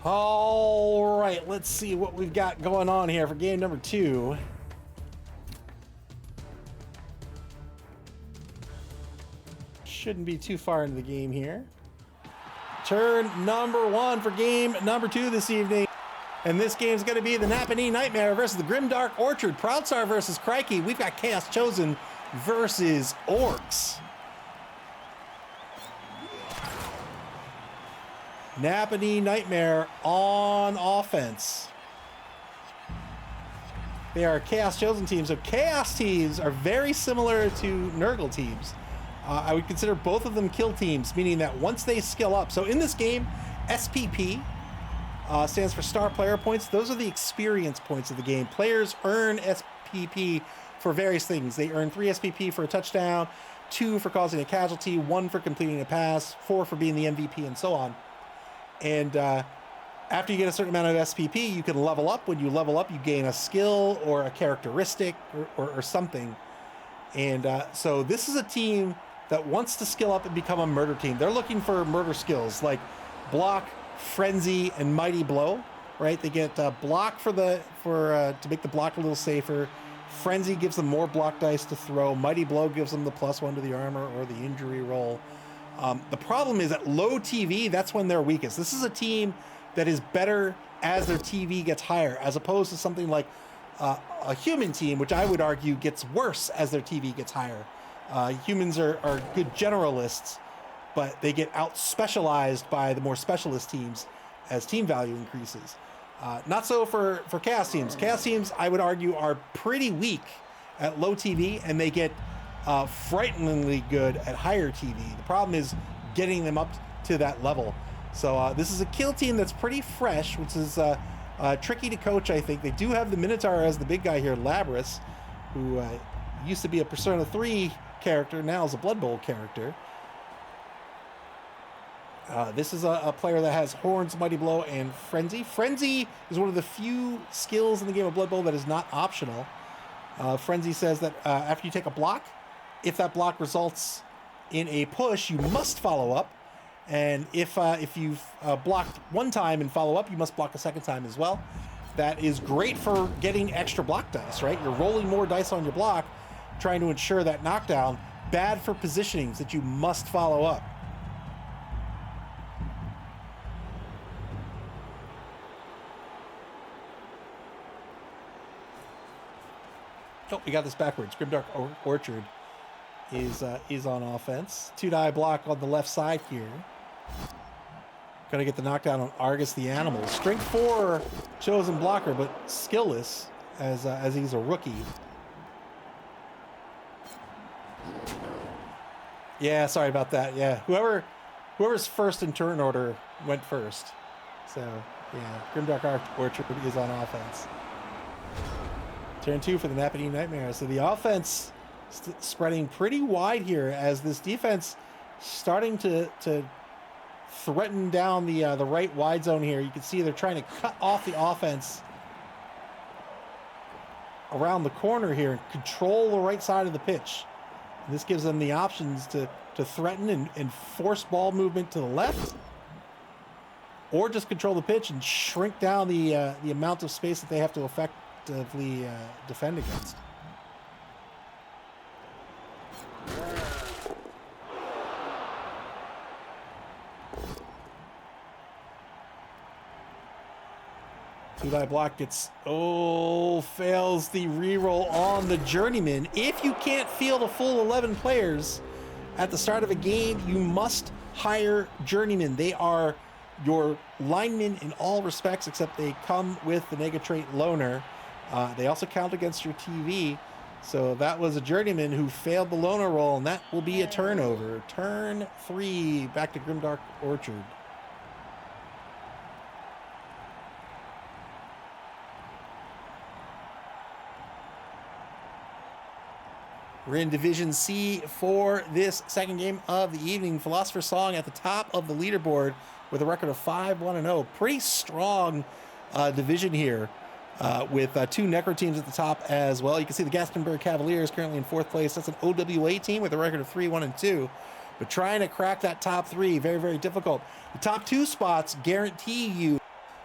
All right, let's see what we've got going on here for game number 2. Shouldn't be too far into the game here. Turn number 1 for game number 2 this evening. And this game is going to be the Nappanee Nightmare versus the Grimdark Orchard. Proudstar versus Crikey. We've got Chaos Chosen versus Orcs. Nappanee Nightmare on offense. They are Chaos Chosen teams. So Chaos teams are very similar to Nurgle teams. I would consider both of them kill teams, meaning that once they skill up. So in this game, SPP stands for Star Player Points. Those are the experience points of the game. Players earn SPP for various things. They earn 3 SPP for a touchdown, 2 for causing a casualty, 1 for completing a pass, 4 for being the MVP, and so on. And after you get a certain amount of SPP, you can level up. When you level up, you gain a skill or a characteristic or something. And so this is a team that wants to skill up and become a murder team. They're looking for murder skills like block, frenzy, and mighty blow. Right? They get block to make the block a little safer. Frenzy gives them more block dice to throw. Mighty blow gives them the +1 to the armor or the injury roll. The problem is at low TV, that's when they're weakest. This is a team that is better as their TV gets higher, as opposed to something like a human team, which I would argue gets worse as their TV gets higher. Humans are good generalists, but they get out-specialized by the more specialist teams as team value increases. Not so for Chaos teams. Chaos teams, I would argue, are pretty weak at low TV, and they get frighteningly good at higher TV. The problem is getting them up to that level. So this is a kill team that's pretty fresh, which is tricky to coach, I think. They do have the Minotaur as the big guy here, Labrys, who used to be a Persona 3 character, now is a Blood Bowl character. This is a player that has Horns, Mighty Blow, and Frenzy. Frenzy is one of the few skills in the game of Blood Bowl that is not optional. Frenzy says that after you take a block, if that block results in a push, you must follow up. And if you've blocked one time and follow up, you must block a second time as well. That is great for getting extra block dice, right? You're rolling more dice on your block, trying to ensure that knockdown. Bad for positionings that you must follow up. Oh, we got this backwards. Grimdark Orchard is on offense. 2-die block on the left side here. Gonna get the knockdown on Argus the Animal. Strength 4 chosen blocker, but skillless as he's a rookie. Yeah, sorry about that. Yeah, whoever's first in turn order went first. So yeah, Grimdark Orchard is on offense. Turn 2 for the Nappanee Nightmare. So the offense spreading pretty wide here as this defense starting to threaten down the right wide zone here. You can see they're trying to cut off the offense around the corner here and control the right side of the pitch. And this gives them the options to threaten and force ball movement to the left, or just control the pitch and shrink down the amount of space that they have to effectively defend against. Two-die block fails the reroll on the Journeyman. If you can't field a full 11 players at the start of a game, you must hire Journeymen. They are your linemen in all respects, except they come with the Negatrait Loner. They also count against your TV. So that was a Journeyman who failed the Loner roll, and that will be a turnover. Turn 3, back to Grimdark Orchard. We're in Division C for this second game of the evening. Philosopher's Song at the top of the leaderboard with a record of 5-1-0. Pretty strong division here with 2 Necro teams at the top as well. You can see the Gastonbury Cavaliers currently in 4th place. That's an OWA team with a record of 3-1-2. But trying to crack that top 3, very, very difficult. The top 2 spots guarantee you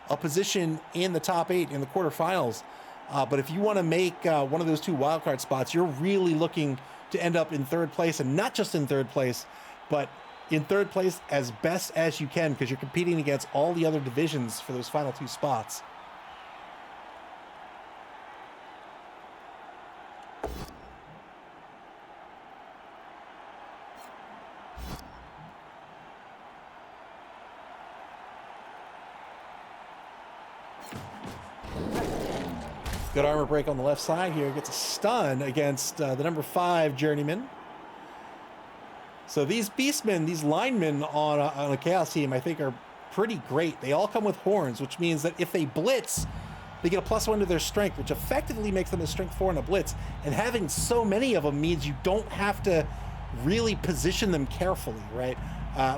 a position in the top 8 in the quarterfinals. But if you want to make one of those 2 wildcard spots, you're really looking to end up in 3rd place, and not just in 3rd place, but in 3rd place as best as you can, because you're competing against all the other divisions for those final 2 spots. Good armor break on the left side here. Gets a stun against the number 5 Journeyman. So these Beastmen, these linemen on a Chaos team, I think are pretty great. They all come with horns, which means that if they blitz, they get a +1 to their strength, which effectively makes them a strength 4 in a blitz. And having so many of them means you don't have to really position them carefully, right?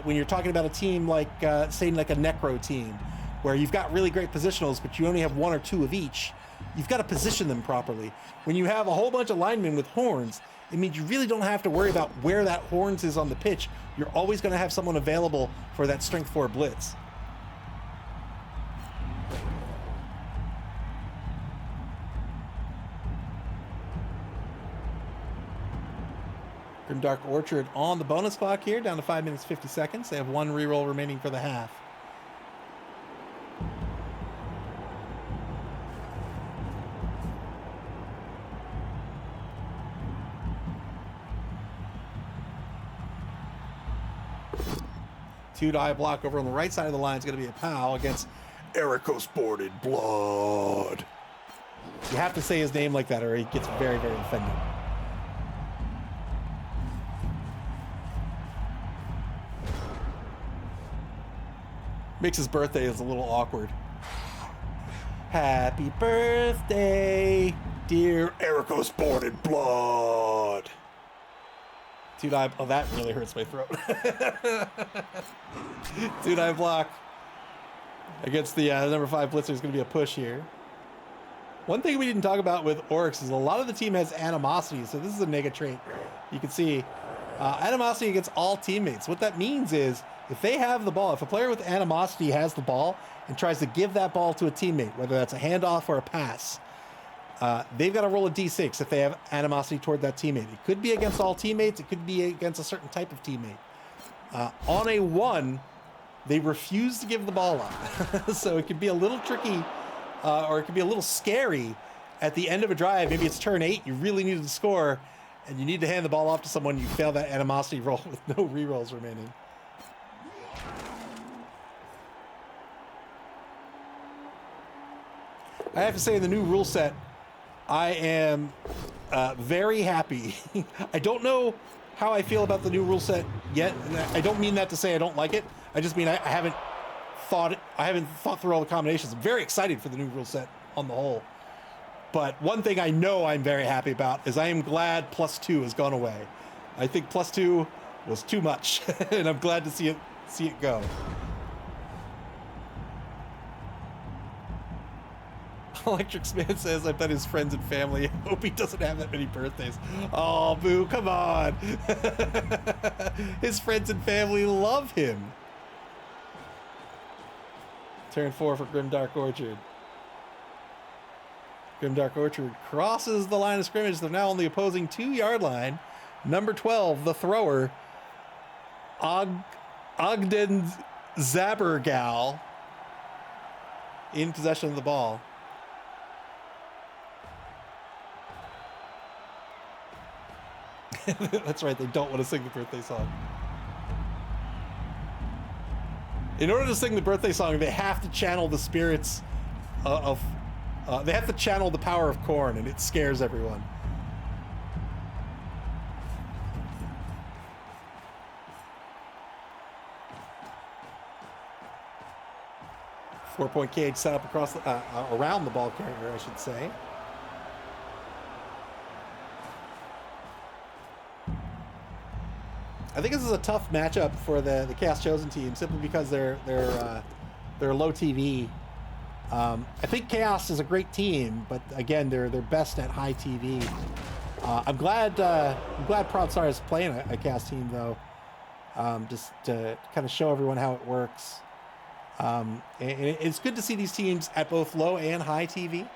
When you're talking about a team like, say, like a Necro team, where you've got really great positionals, but you only have 1 or 2 of each, you've got to position them properly. When you have a whole bunch of linemen with horns, it means you really don't have to worry about where that horns is on the pitch. You're always going to have someone available for that strength 4 blitz. Grimdark Orchard on the bonus clock here, down to 5 minutes 50 seconds. They have 1 reroll remaining for the half. Two-die block over on the right side of the line is going to be a POW against Ericos Boarded Blood. You have to say his name like that or he gets very, very offended. Makes his birthday is a little awkward. Happy birthday, dear Ericos Boarded Blood. Two-die, oh, that really hurts my throat. Two-die block against the number 5 blitzer is going to be a push here. One thing we didn't talk about with Oryx is a lot of the team has animosity, so this is a nega trait. You can see animosity against all teammates. What that means is if they have the ball, if a player with animosity has the ball and tries to give that ball to a teammate, whether that's a handoff or a pass, they've got to roll a d6 if they have animosity toward that teammate. It could be against all teammates. It could be against a certain type of teammate. On a 1, they refuse to give the ball up. So it could be a little tricky, or it could be a little scary at the end of a drive. Maybe it's turn 8. You really need to score, and you need to hand the ball off to someone. You fail that animosity roll with no rerolls remaining. I have to say, in the new rule set, I am very happy. I don't know how I feel about the new rule set yet. And I don't mean that to say I don't like it. I just mean I haven't thought through all the combinations. I'm very excited for the new rule set on the whole. But one thing I know I'm very happy about is I am glad +2 has gone away. I think +2 was too much, and I'm glad to see it go. Electric Smith says, I bet his friends and family hope he doesn't have that many birthdays. Oh, boo, come on. His friends and family love him. Turn 4 for Grimdark Orchard. Grimdark Orchard crosses the line of scrimmage. They're now on the opposing 2-yard line. Number 12, the thrower, Ogden Zabergal, in possession of the ball. That's right, they don't want to sing the birthday song. In order to sing the birthday song, they have to channel the spirits they have to channel the power of corn, and it scares everyone. Four-point cage set up across around the ball carrier, I should say. I think this is a tough matchup for the Chaos Chosen team, simply because they're low TV. I think Chaos is a great team, but again, they're best at high TV. I'm glad Proud Star is playing a Chaos team though, just to kind of show everyone how it works. And it's good to see these teams at both low and high TV,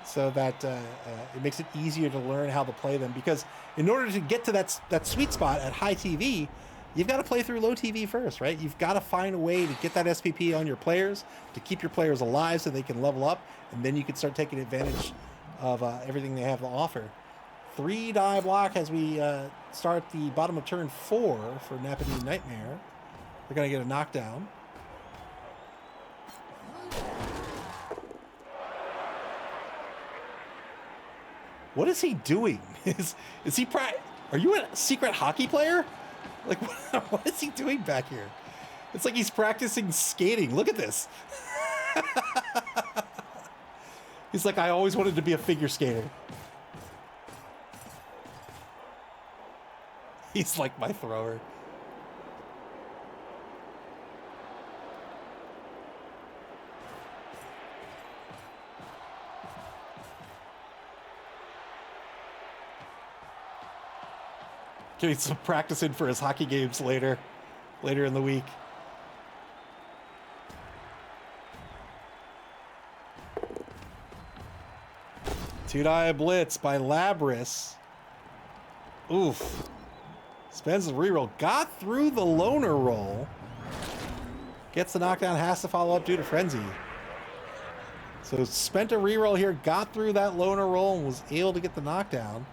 so that it makes it easier to learn how to play them. Because in order to get to that sweet spot at high TV, you've got to play through low TV first, right? You've got to find a way to get that SPP on your players, to keep your players alive so they can level up, and then you can start taking advantage of everything they have to offer. 3-die block as we start the bottom of turn 4 for Nappanee Nightmare. They're going to get a knockdown. What is he doing? Is he Are you a secret hockey player? Like, what is he doing back here? It's like he's practicing skating. Look at this. He's like, I always wanted to be a figure skater. He's like my thrower. Getting some practice in for his hockey games later in the week. Two-die blitz by Labris. Oof. Spends the reroll. Got through the loner roll. Gets the knockdown, has to follow up due to frenzy. So spent a reroll here, got through that loner roll, and was able to get the knockdown.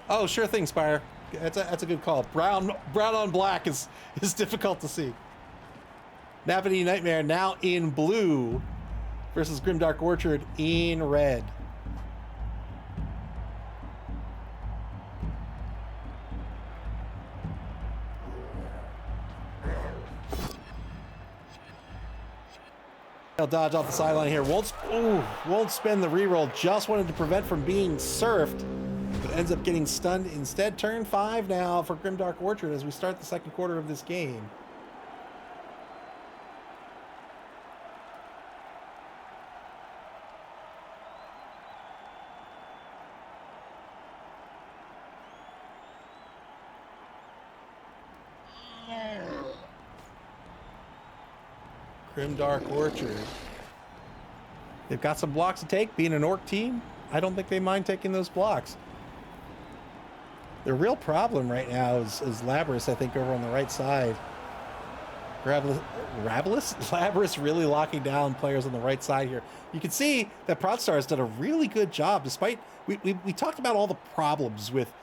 Oh, sure thing, Spire. That's a good call. Brown on black is difficult to see. Nappanee Nightmare now in blue versus Grimdark Orchard in red. He'll dodge off the sideline here. Won't spend the reroll. Just wanted to prevent from being surfed, but ends up getting stunned instead. Turn 5 now for Grimdark Orchard as we start the second quarter of this game. Grimdark Orchard. They've got some blocks to take. Being an orc team, I don't think they mind taking those blocks. The real problem right now is Labris, I think, over on the right side. Labris really locking down players on the right side here. You can see that Proudstar has done a really good job, despite we talked about all the problems with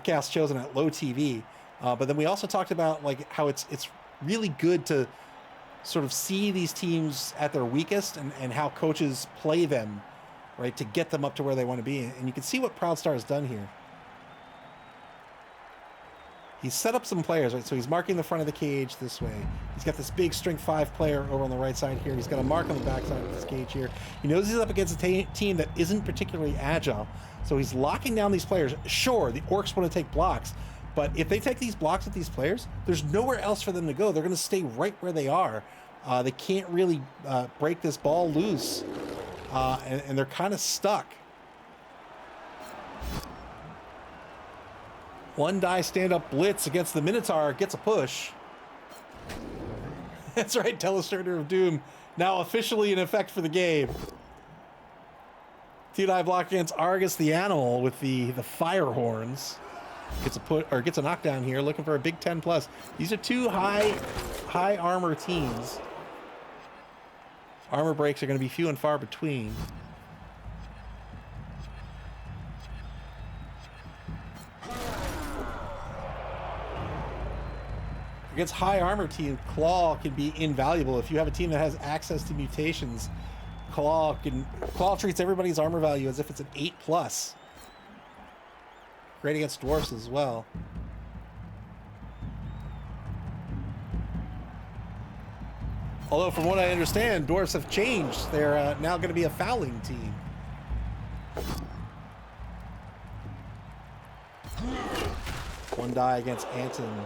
Chaos Chosen at low TV, but then we also talked about like how it's really good to sort of see these teams at their weakest and how coaches play them, right, to get them up to where they want to be. And you can see what Proudstar has done here. He's set up some players, right? So he's marking the front of the cage this way. He's got this big strength 5 player over on the right side here. He's got a mark on the back side of this cage here. He knows he's up against a team that isn't particularly agile. So he's locking down these players. Sure, the orcs want to take blocks, but if they take these blocks with these players, there's nowhere else for them to go. They're going to stay right where they are. They can't really break this ball loose, and they're kind of stuck. 1-die stand-up blitz against the Minotaur gets a push. That's right, Telestrator of Doom now officially in effect for the game. 2-die block against Argus the Animal with the fire horns. Gets a knockdown here, looking for a big 10+. These are two high armor teams. Armor breaks are going to be few and far between. Against high armor team, Claw can be invaluable. If you have a team that has access to mutations, Claw treats everybody's armor value as if it's an 8+. Great against dwarfs as well. Although, from what I understand, dwarfs have changed. They're now going to be a fouling team. One die against Anton.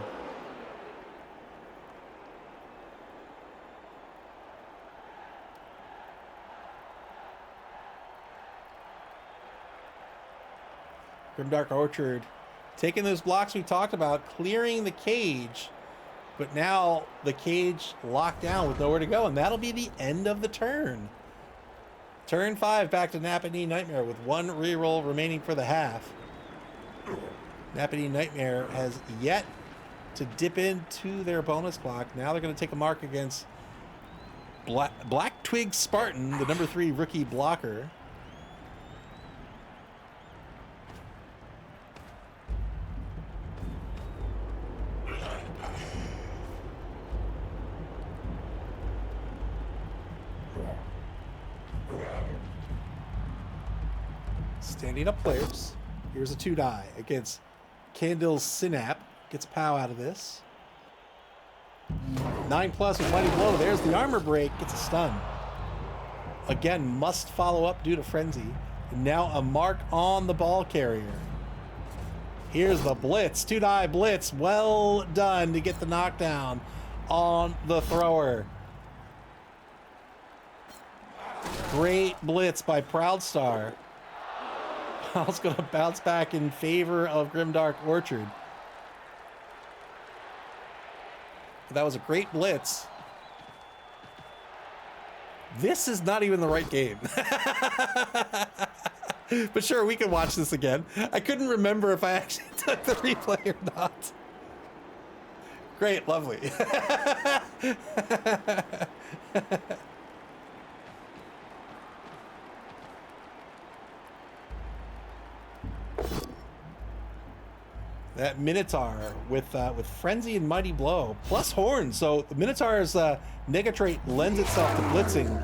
Grimdark Orchard Taking those blocks we talked about, clearing the cage, but now the cage locked down with nowhere to go, and that'll be the end of the turn. Turn 5 back to Nappanee Nightmare with 1 reroll remaining for the half. Nappanee Nightmare has yet to dip into their bonus clock. Now they're going to take a mark against Black Twig Spartan, the number 3 rookie blocker. Standing up players. Here's a 2-die against Candle's Synap. Gets a POW out of this. 9+ with Mighty Blow. There's the armor break. Gets a stun. Again, must follow up due to Frenzy. And now a mark on the ball carrier. Here's the blitz. 2-die blitz. Well done to get the knockdown on the thrower. Great blitz by Proudstar. Ball's going to bounce back in favor of Grimdark Orchard. That was a great blitz. This is not even the right game. But sure, we can watch this again. I couldn't remember if I actually took the replay or not. Great, lovely. That Minotaur with Frenzy and Mighty Blow plus Horns. So the Minotaur's nega trait lends itself to blitzing.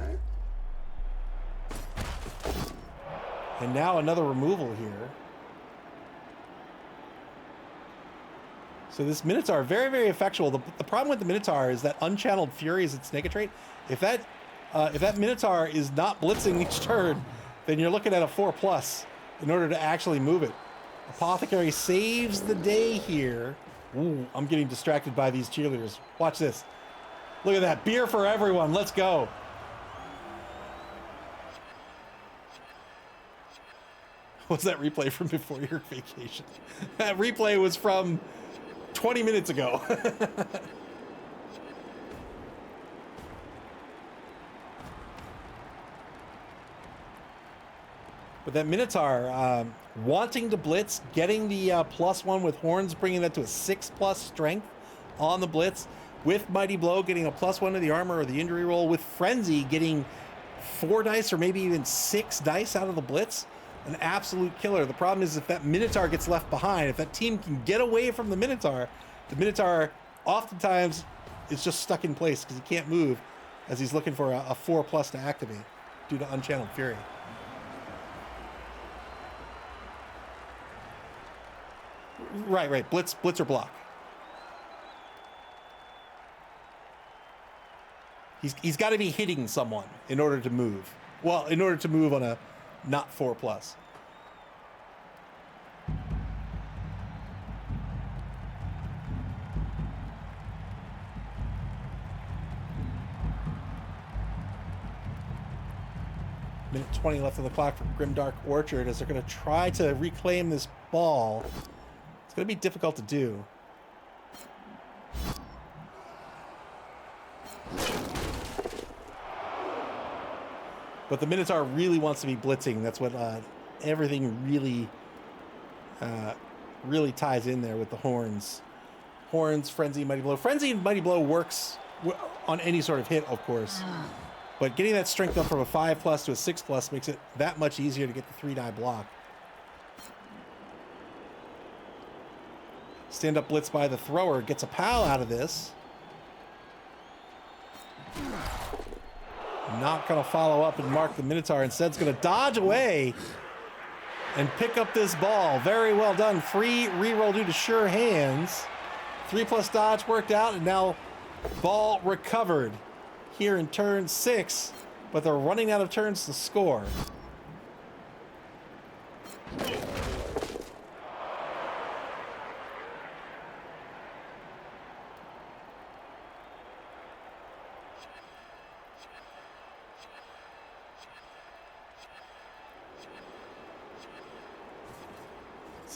And now another removal here. So this Minotaur, very, very effectual. The problem with the Minotaur is that Unchanneled Fury is its nega trait. If that Minotaur is not blitzing each turn, then you're looking at a 4+ in order to actually move it. Apothecary saves the day here. Ooh, I'm getting distracted by these cheerleaders. Watch this. Look at that. Beer for everyone. Let's go. What's that replay from before your vacation? That replay was from 20 minutes ago. But that Minotaur, wanting to blitz, getting the +1 with Horns, bringing that to a 6+ strength on the blitz, with Mighty Blow getting a +1 to the armor or the injury roll, with Frenzy getting 4 dice or maybe even 6 dice out of the blitz. An absolute killer. The problem is if that Minotaur gets left behind, if that team can get away from the Minotaur oftentimes is just stuck in place because he can't move as he's looking for a 4+ to activate due to Unchanneled Fury. Right. Blitz or block. He's got to be hitting someone in order to move. Well, in order to move on a not 4+. Minute 20 left on the clock for Grimdark Orchard as they're going to try to reclaim this ball. It's going to be difficult to do. But the Minotaur really wants to be blitzing. That's what everything really ties in there with the Horns. Horns, Frenzy, Mighty Blow. Frenzy and Mighty Blow works on any sort of hit, of course. But getting that strength up from a 5+ to a 6+ makes it that much easier to get the 3-die block. Stand-up blitz by the thrower. Gets a POW out of this. Not going to follow up and mark the Minotaur. Instead, it's going to dodge away and pick up this ball. Very well done. Free reroll due to sure hands. 3+ dodge worked out, and now ball recovered here in turn 6, but they're running out of turns to score.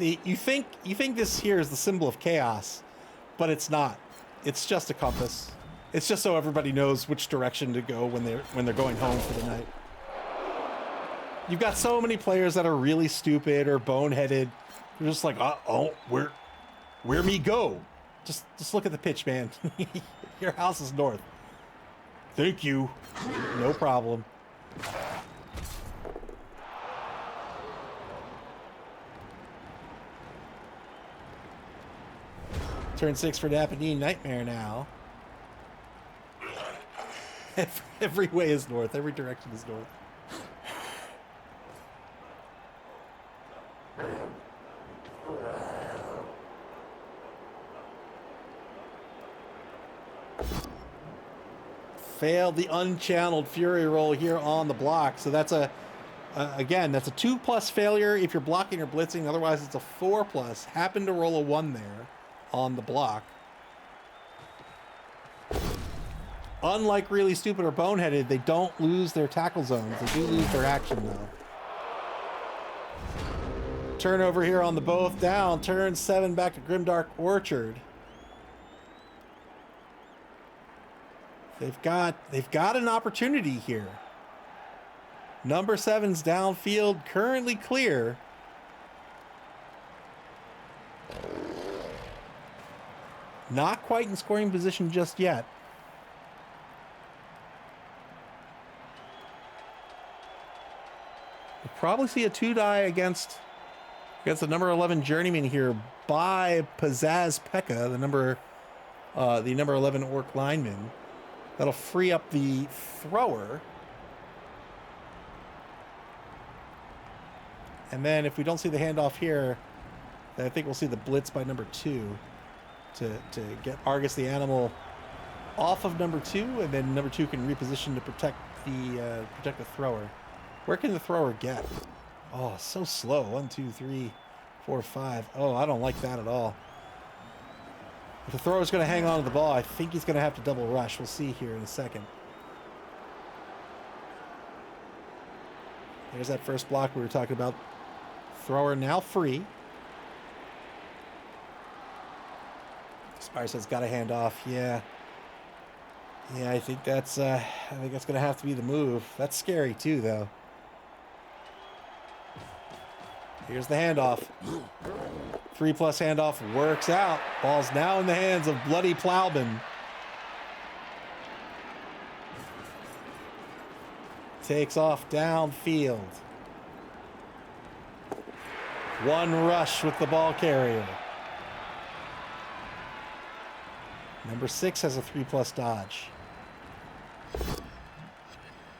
See, you think this here is the symbol of chaos, but it's not. It's just a compass. It's just so everybody knows which direction to go when they're going home for the night. You've got so many players that are really stupid or boneheaded. They're just like, oh, where me go? Just look at the pitch, man. Your house is north. Thank you. No problem. Turn 6 for Nappanee. Nightmare now. Every way is north. Every direction is north. Failed the unchanneled Fury roll here on the block. So that's again, that's a 2+ failure if you're blocking or blitzing. Otherwise, it's a 4+. Happened to roll a 1 there on the block. Unlike really stupid or boneheaded, they don't lose their tackle zones. They do lose their action, though. Turnover here on the both down. Turn 7 back to Grimdark Orchard. They've got an opportunity here. Number 7's downfield, currently clear. Not quite in scoring position just yet. We'll probably see a 2-die against the number 11 journeyman here by Pizzazz Pekka, the number 11 Orc lineman. That'll free up the thrower. And then if we don't see the handoff here, then I think we'll see the blitz by number 2 to get Argus the animal off of number 2, and then number 2 can reposition to protect the thrower. Where can the thrower get? Oh, so slow. 1, 2, 3, 4, 5. Oh, I don't like that at all. If the thrower's going to hang on to the ball, I think he's going to have to double rush. We'll see here in a second. There's that first block we were talking about. Thrower now free. Spire says got a hand off. Yeah, I think that's going to have to be the move. That's scary too, though. Here's the handoff. 3+ handoff works out. Ball's now in the hands of Bloody Plowman. Takes off downfield. One rush with the ball carrier. Number 6 has a 3+ dodge.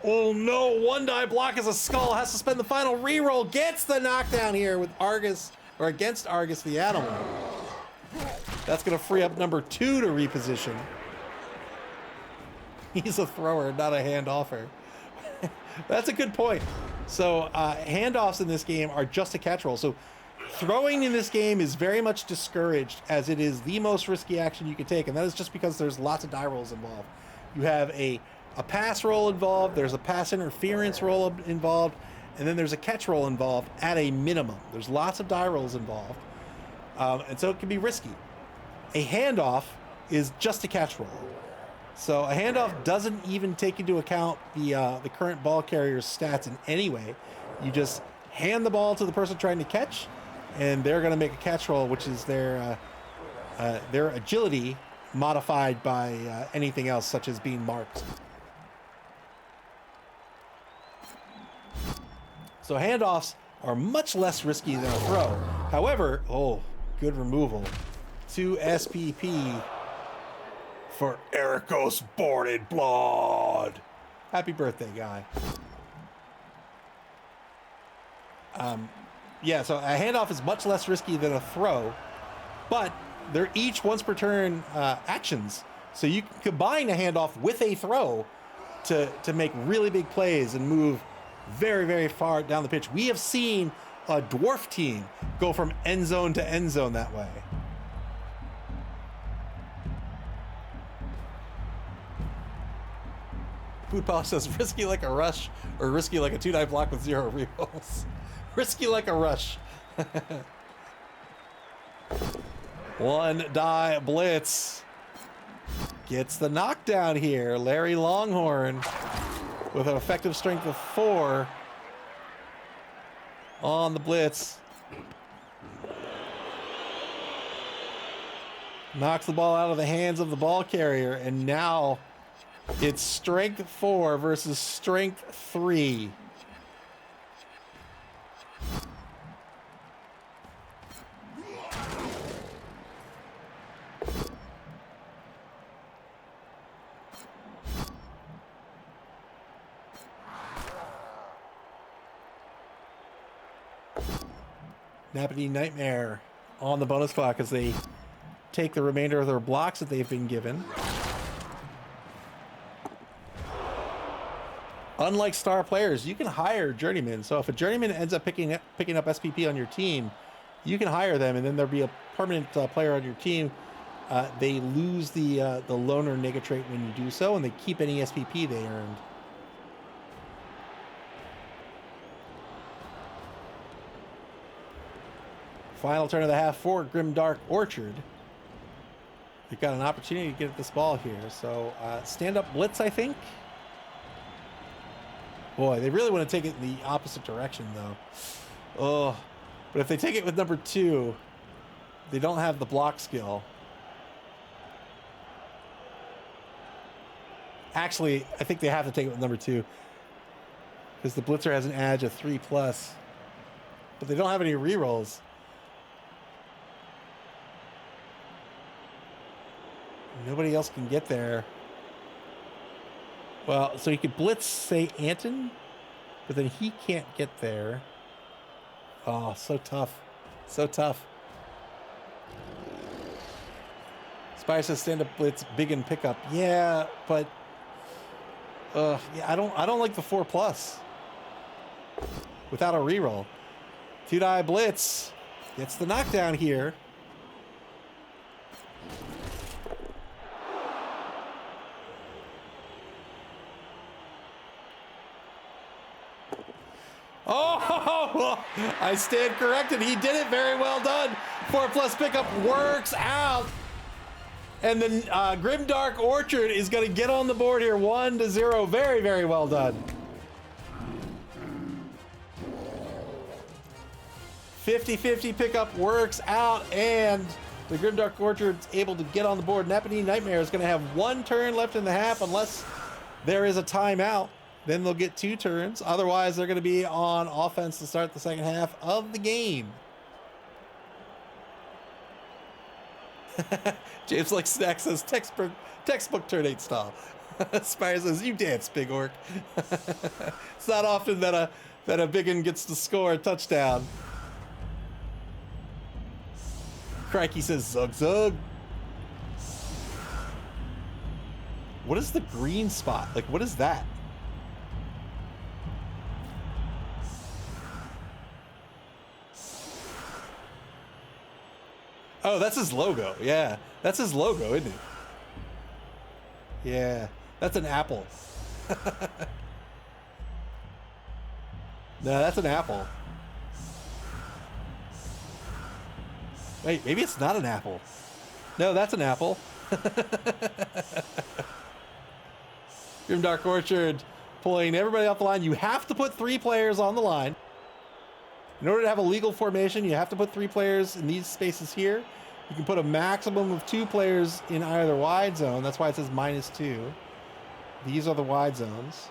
Oh no, 1-die block as a skull. Has to spend the final reroll. Gets the knockdown here with Argus, or against Argus the animal. That's going to free up number 2 to reposition. He's a thrower, not a handoffer. That's a good point. So handoffs in this game are just a catch roll. So throwing in this game is very much discouraged, as it is the most risky action you can take, and that is just because there's lots of die rolls involved. You have a pass roll involved, there's a pass interference roll involved, and then there's a catch roll involved at a minimum. There's lots of die rolls involved, and so it can be risky. A handoff is just a catch roll. So a handoff doesn't even take into account the current ball carrier's stats in any way. You just hand the ball to the person trying to catch, and they're going to make a catch roll, which is their agility modified by anything else, such as being marked. So handoffs are much less risky than a throw. However, oh, good removal. 2 SPP for Ericos Boarded Blood. Happy birthday, guy. Yeah, so a handoff is much less risky than a throw, but they're each once per turn actions. So you can combine a handoff with a throw to make really big plays and move very, very far down the pitch. We have seen a dwarf team go from end zone to end zone that way. Food Palace says risky like a rush or risky like a 2-die block with 0 rerolls. Risky like a rush. One die blitz. Gets the knockdown here. Larry Longhorn with an effective strength of 4 on the blitz. Knocks the ball out of the hands of the ball carrier, and now it's strength 4 versus strength 3. Nappanee Nightmare on the bonus clock as they take the remainder of their blocks that they've been given. Unlike star players, you can hire journeymen. So if a journeyman ends up picking up SPP on your team, you can hire them, and then there'll be a permanent player on your team. They lose the loner nega trait when you do so, and they keep any SPP they earned. Final turn of the half for Grimdark Orchard. They've got an opportunity to get at this ball here. So stand-up blitz, I think. Boy, they really want to take it in the opposite direction, though. Oh, but if they take it with number 2, they don't have the block skill. Actually, I think they have to take it with number 2 because the blitzer has an edge of 3+, but they don't have any rerolls. Nobody else can get there. Well, so you could blitz, say, Anton, but then he can't get there. Oh, so tough. So tough. Spire says stand-up blitz, big and pickup. Yeah, but yeah, I don't like the 4+ without a reroll. 2-die blitz gets the knockdown here. Oh, I stand corrected. He did it. Very well done. 4+ pickup works out. And then Grimdark Orchard is going to get on the board here. 1-0. Very, very well done. 50-50 pickup works out, and the Grimdark Orchard's able to get on the board. Nappanee Nightmare is going to have 1 turn left in the half unless there is a timeout. Then they'll get 2 turns. Otherwise, they're going to be on offense to start the second half of the game. James like Snack says textbook turn 8 style. Spire says, you dance, big orc. It's not often that a biggin gets to score a touchdown. Crikey says, zug zug. What is the green spot? Like, what is that? Oh, that's his logo. Yeah, that's his logo, isn't it? Yeah, that's an apple. No, that's an apple. Wait, maybe it's not an apple. No, that's an apple. Grimdark Orchard pulling everybody off the line. You have to put 3 players on the line. In order to have a legal formation, you have to put 3 players in these spaces here. You can put a maximum of 2 players in either wide zone. That's why it says -2. These are the wide zones.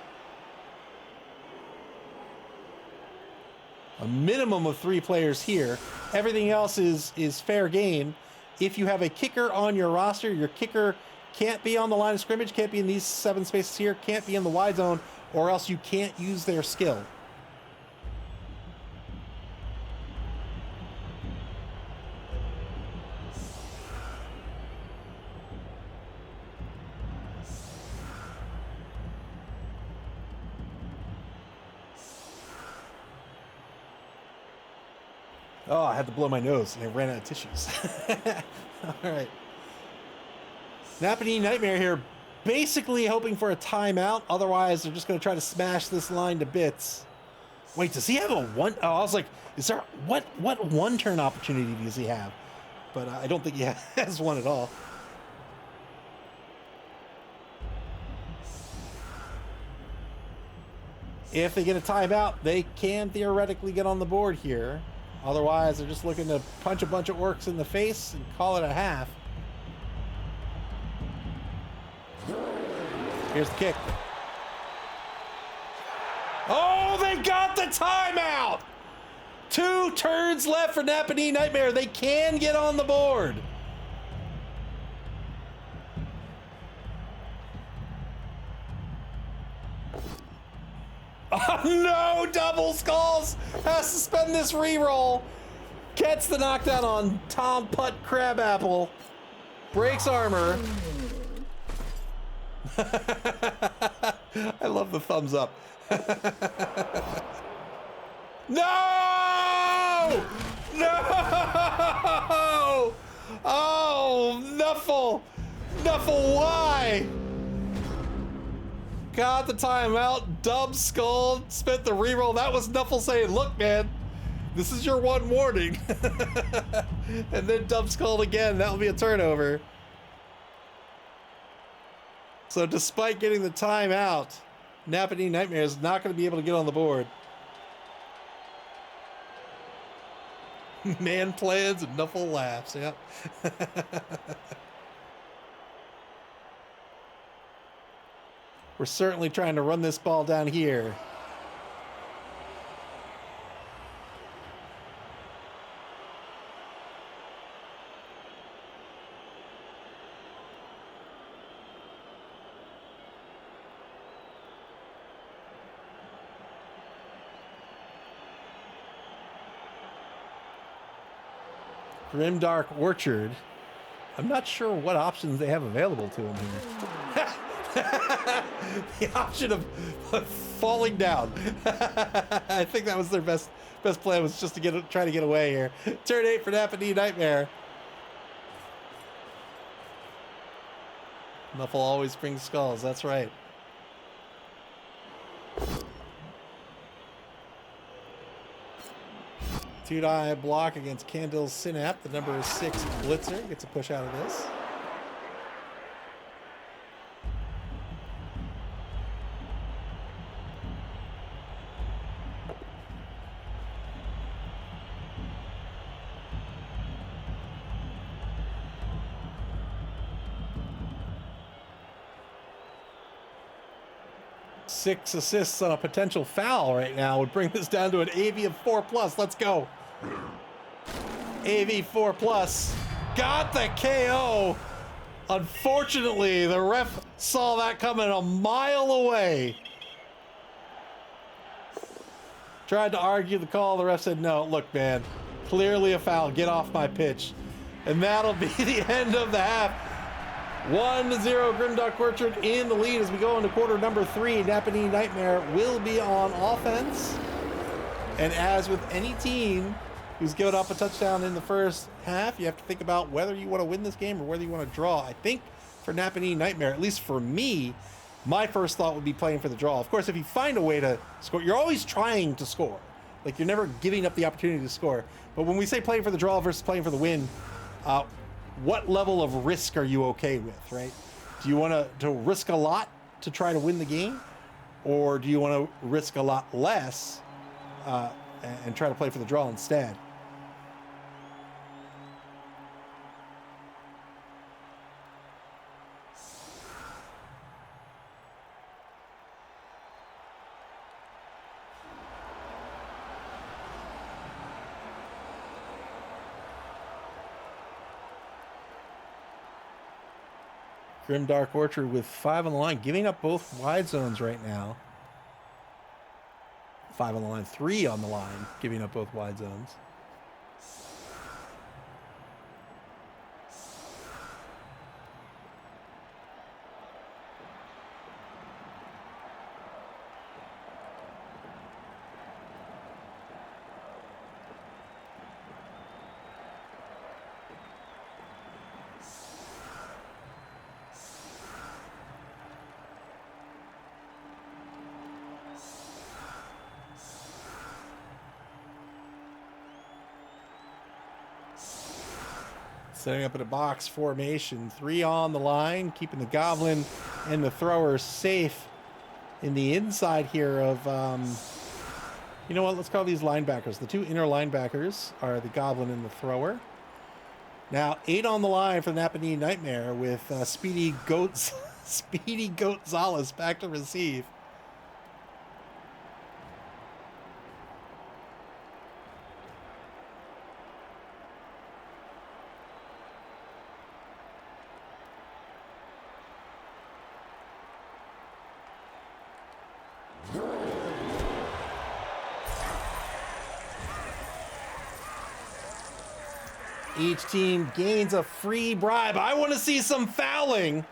A minimum of 3 players here. Everything else is fair game. If you have a kicker on your roster, your kicker can't be on the line of scrimmage, can't be in these 7 spaces here, can't be in the wide zone, or else you can't use their skill. Oh, I had to blow my nose and I ran out of tissues. All right. Nappanee Nightmare here, basically hoping for a timeout. Otherwise, they're just going to try to smash this line to bits. Wait, does he have a one? Oh, I was like, is there what 1 turn opportunity does he have? but I don't think he has one at all. If they get a timeout, they can theoretically get on the board here. Otherwise, they're just looking to punch a bunch of orcs in the face and call it a half. Here's the kick. Oh, they got the timeout! 2 turns left for Nappanee Nightmare. They can get on the board. Oh no, double skulls! Has to spend this reroll. Gets the knockdown on Tom Putt Crabapple. Breaks armor. I love the thumbs up. No! No! Oh, Nuffle! Nuffle, why? Got the timeout. Dub skull. Spent the reroll. That was Nuffle saying, look, man, this is your one warning. And then dub skulled again. That'll be a turnover. So despite getting the timeout, Nappanee Nightmare is not going to be able to get on the board. Man plans and Nuffle laughs. Yep. We're certainly trying to run this ball down here. Grimdark Orchard. I'm not sure what options they have available to him here. The option of falling down. I think that was their best plan, was just to try to get away here. Turn 8 for Nappanee Nightmare. Nuffle always brings skulls, that's right. Two-die block against Candle's Synap. The number 6 Blitzer gets a push out of this. Six assists on a potential foul right now would bring this down to an AV of 4+. Let's go. AV 4+. Got the KO. Unfortunately, the ref saw that coming a mile away. Tried to argue the call. The ref said, no, look, man, clearly a foul. Get off my pitch. And that'll be the end of the half. 1-0 Grimdark Orchard in the lead as we go into quarter number 3. Nappanee Nightmare will be on offense. And as with any team who's given up a touchdown in the first half, you have to think about whether you want to win this game or whether you want to draw. I think for Nappanee Nightmare, at least for me, my first thought would be playing for the draw. Of course, if you find a way to score, you're always trying to score. Like, you're never giving up the opportunity to score. But when we say playing for the draw versus playing for the win, what level of risk are you okay with, right? Do you want to risk a lot to try to win the game? Or do you want to risk a lot less and try to play for the draw instead? Grimdark Orchard with 5 on the line, giving up both wide zones right now. 5 on the line, 3 on the line, giving up both wide zones. Setting up in a box formation. 3 on the line, keeping the Goblin and the thrower safe in the inside here of, you know what, let's call these linebackers. The 2 inner linebackers are the Goblin and the thrower. Now 8 on the line for the Nappanee Nightmare with Speedy Gonzalez back to receive. Each team gains a free bribe. I want to see some fouling.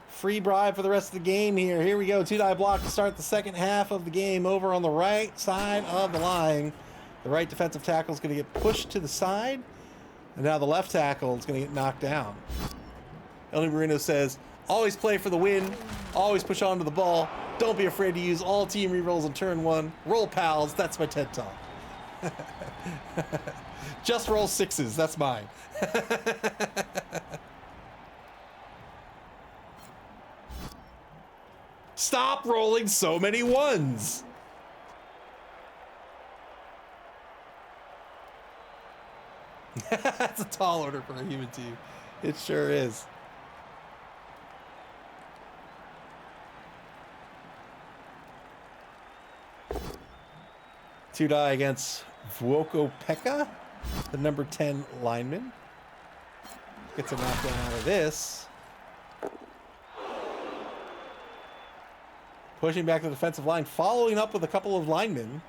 Free bribe for the rest of the game here. Here we go. 2-die block to start the second half of the game over on the right side of the line. The right defensive tackle is going to get pushed to the side. And now the left tackle is going to get knocked down. El Marino says, always play for the win. Always push on to the ball. Don't be afraid to use all team rerolls in turn 1. Roll pals. That's my TED Talk. Just roll 6s. That's mine. Stop rolling so many 1s. That's a tall order for a human team. It sure is. Two die against Vuoko Pekka, the number 10 lineman. Gets a knockdown out of this. Pushing back the defensive line, following up with a couple of linemen.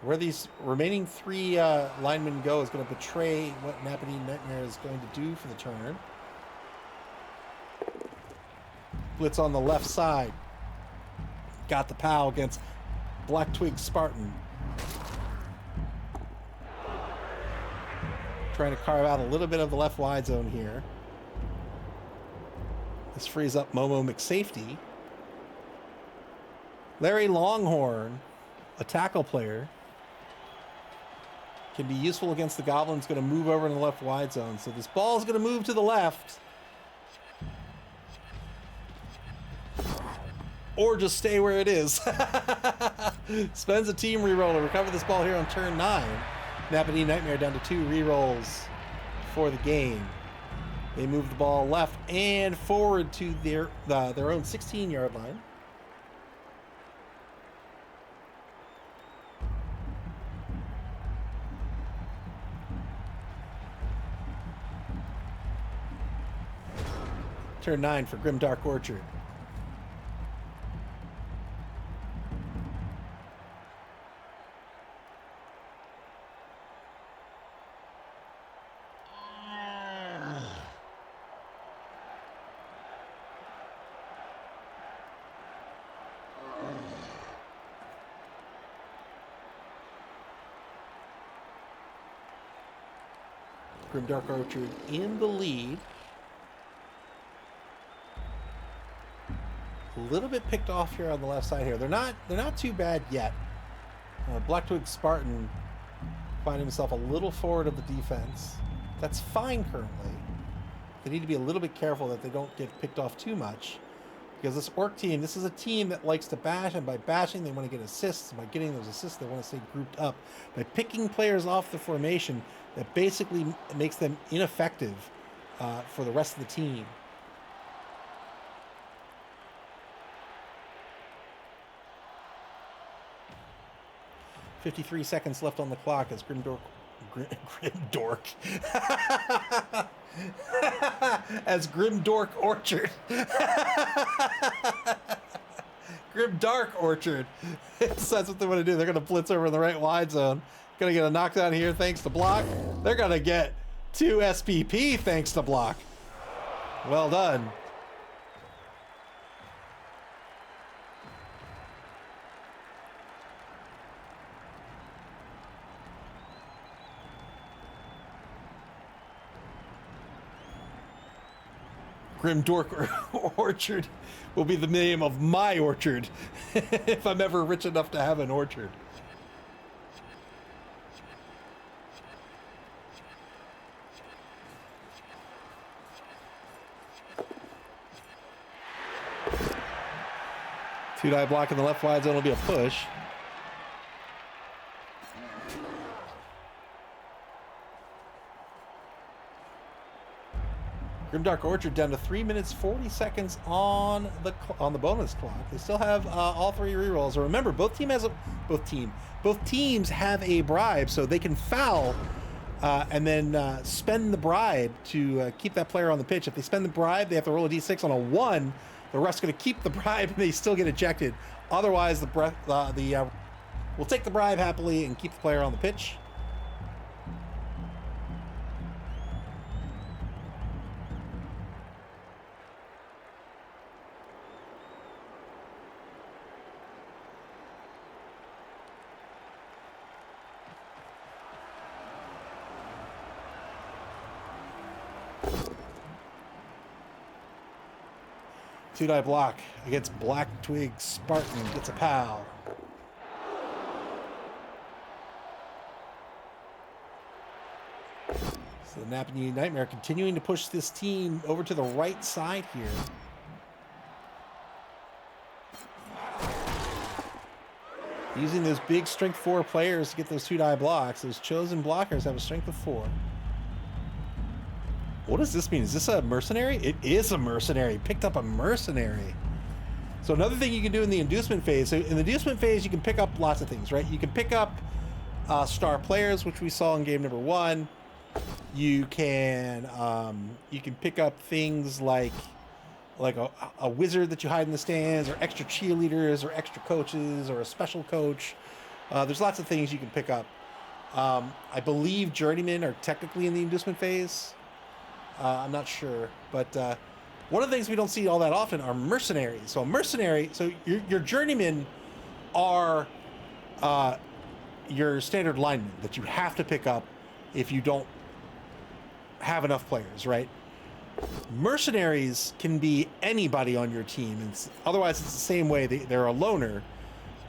Where these remaining 3 linemen go is going to betray what Nappanee Nightmare is going to do for the turn. Blitz on the left side. Got the POW against Black Twig Spartan. Trying to carve out a little bit of the left wide zone here. This frees up Momo McSafety. Larry Longhorn, a tackle player, can be useful against the Goblins. Going to move over in the left wide zone. So this ball is going to move to the left. Or just stay where it is. Spends a team reroll to recover this ball here on turn 9. Nappanee Nightmare down to 2 rerolls for the game. They move the ball left and forward to their own 16-yard line. Turn 9 for Grimdark Orchard. Grimdark Orchard in the lead. A little bit picked off here on the left side here. They're not too bad yet. Black Twig Spartan finding himself a little forward of the defense. That's fine currently. They need to be a little bit careful that they don't get picked off too much. Because this Orc team, this is a team that likes to bash, and by bashing they want to get assists. And by getting those assists they want to stay grouped up. By picking players off the formation, that basically makes them ineffective for the rest of the team. "53 seconds left on the clock as Grimdark as Grimdark Orchard. Grimdark Orchard. That's what they want to do. They're going to blitz over in the right wide zone. Going to get a knockdown here thanks to block. They're going to get 2 SPP thanks to block. Well done. Grimdark Orchard will be the name of my orchard if I'm ever rich enough to have an orchard. 2-die block in the left wide zone will be a push. Grimdark Orchard down to 3 minutes 40 seconds on the bonus clock. They still have all 3 rerolls. And remember, both teams have a bribe, so they can foul and then spend the bribe to keep that player on the pitch. If they spend the bribe, they have to roll a d6 on a 1. The ref's going to keep the bribe, and they still get ejected. Otherwise, we'll take the bribe happily and keep the player on the pitch. Two-die block against Black Twig Spartan. Gets a pal. So the Nappanee Nightmare continuing to push this team over to the right side here. Using those big strength 4 players to get those 2-die blocks. Those chosen blockers have a strength of 4. What does this mean? Is this a mercenary? It is a mercenary. Picked up a mercenary. So another thing you can do in the inducement phase. So in the inducement phase, you can pick up lots of things, right? You can pick up star players, which we saw in game number 1. You can pick up things like a wizard that you hide in the stands, or extra cheerleaders, or extra coaches, or a special coach. There's lots of things you can pick up. I believe journeymen are technically in the inducement phase. I'm not sure, but one of the things we don't see all that often are mercenaries. So a mercenary, so your journeymen are your standard linemen that you have to pick up if you don't have enough players, right? Mercenaries can be anybody on your team, and otherwise it's the same way. They're a loner,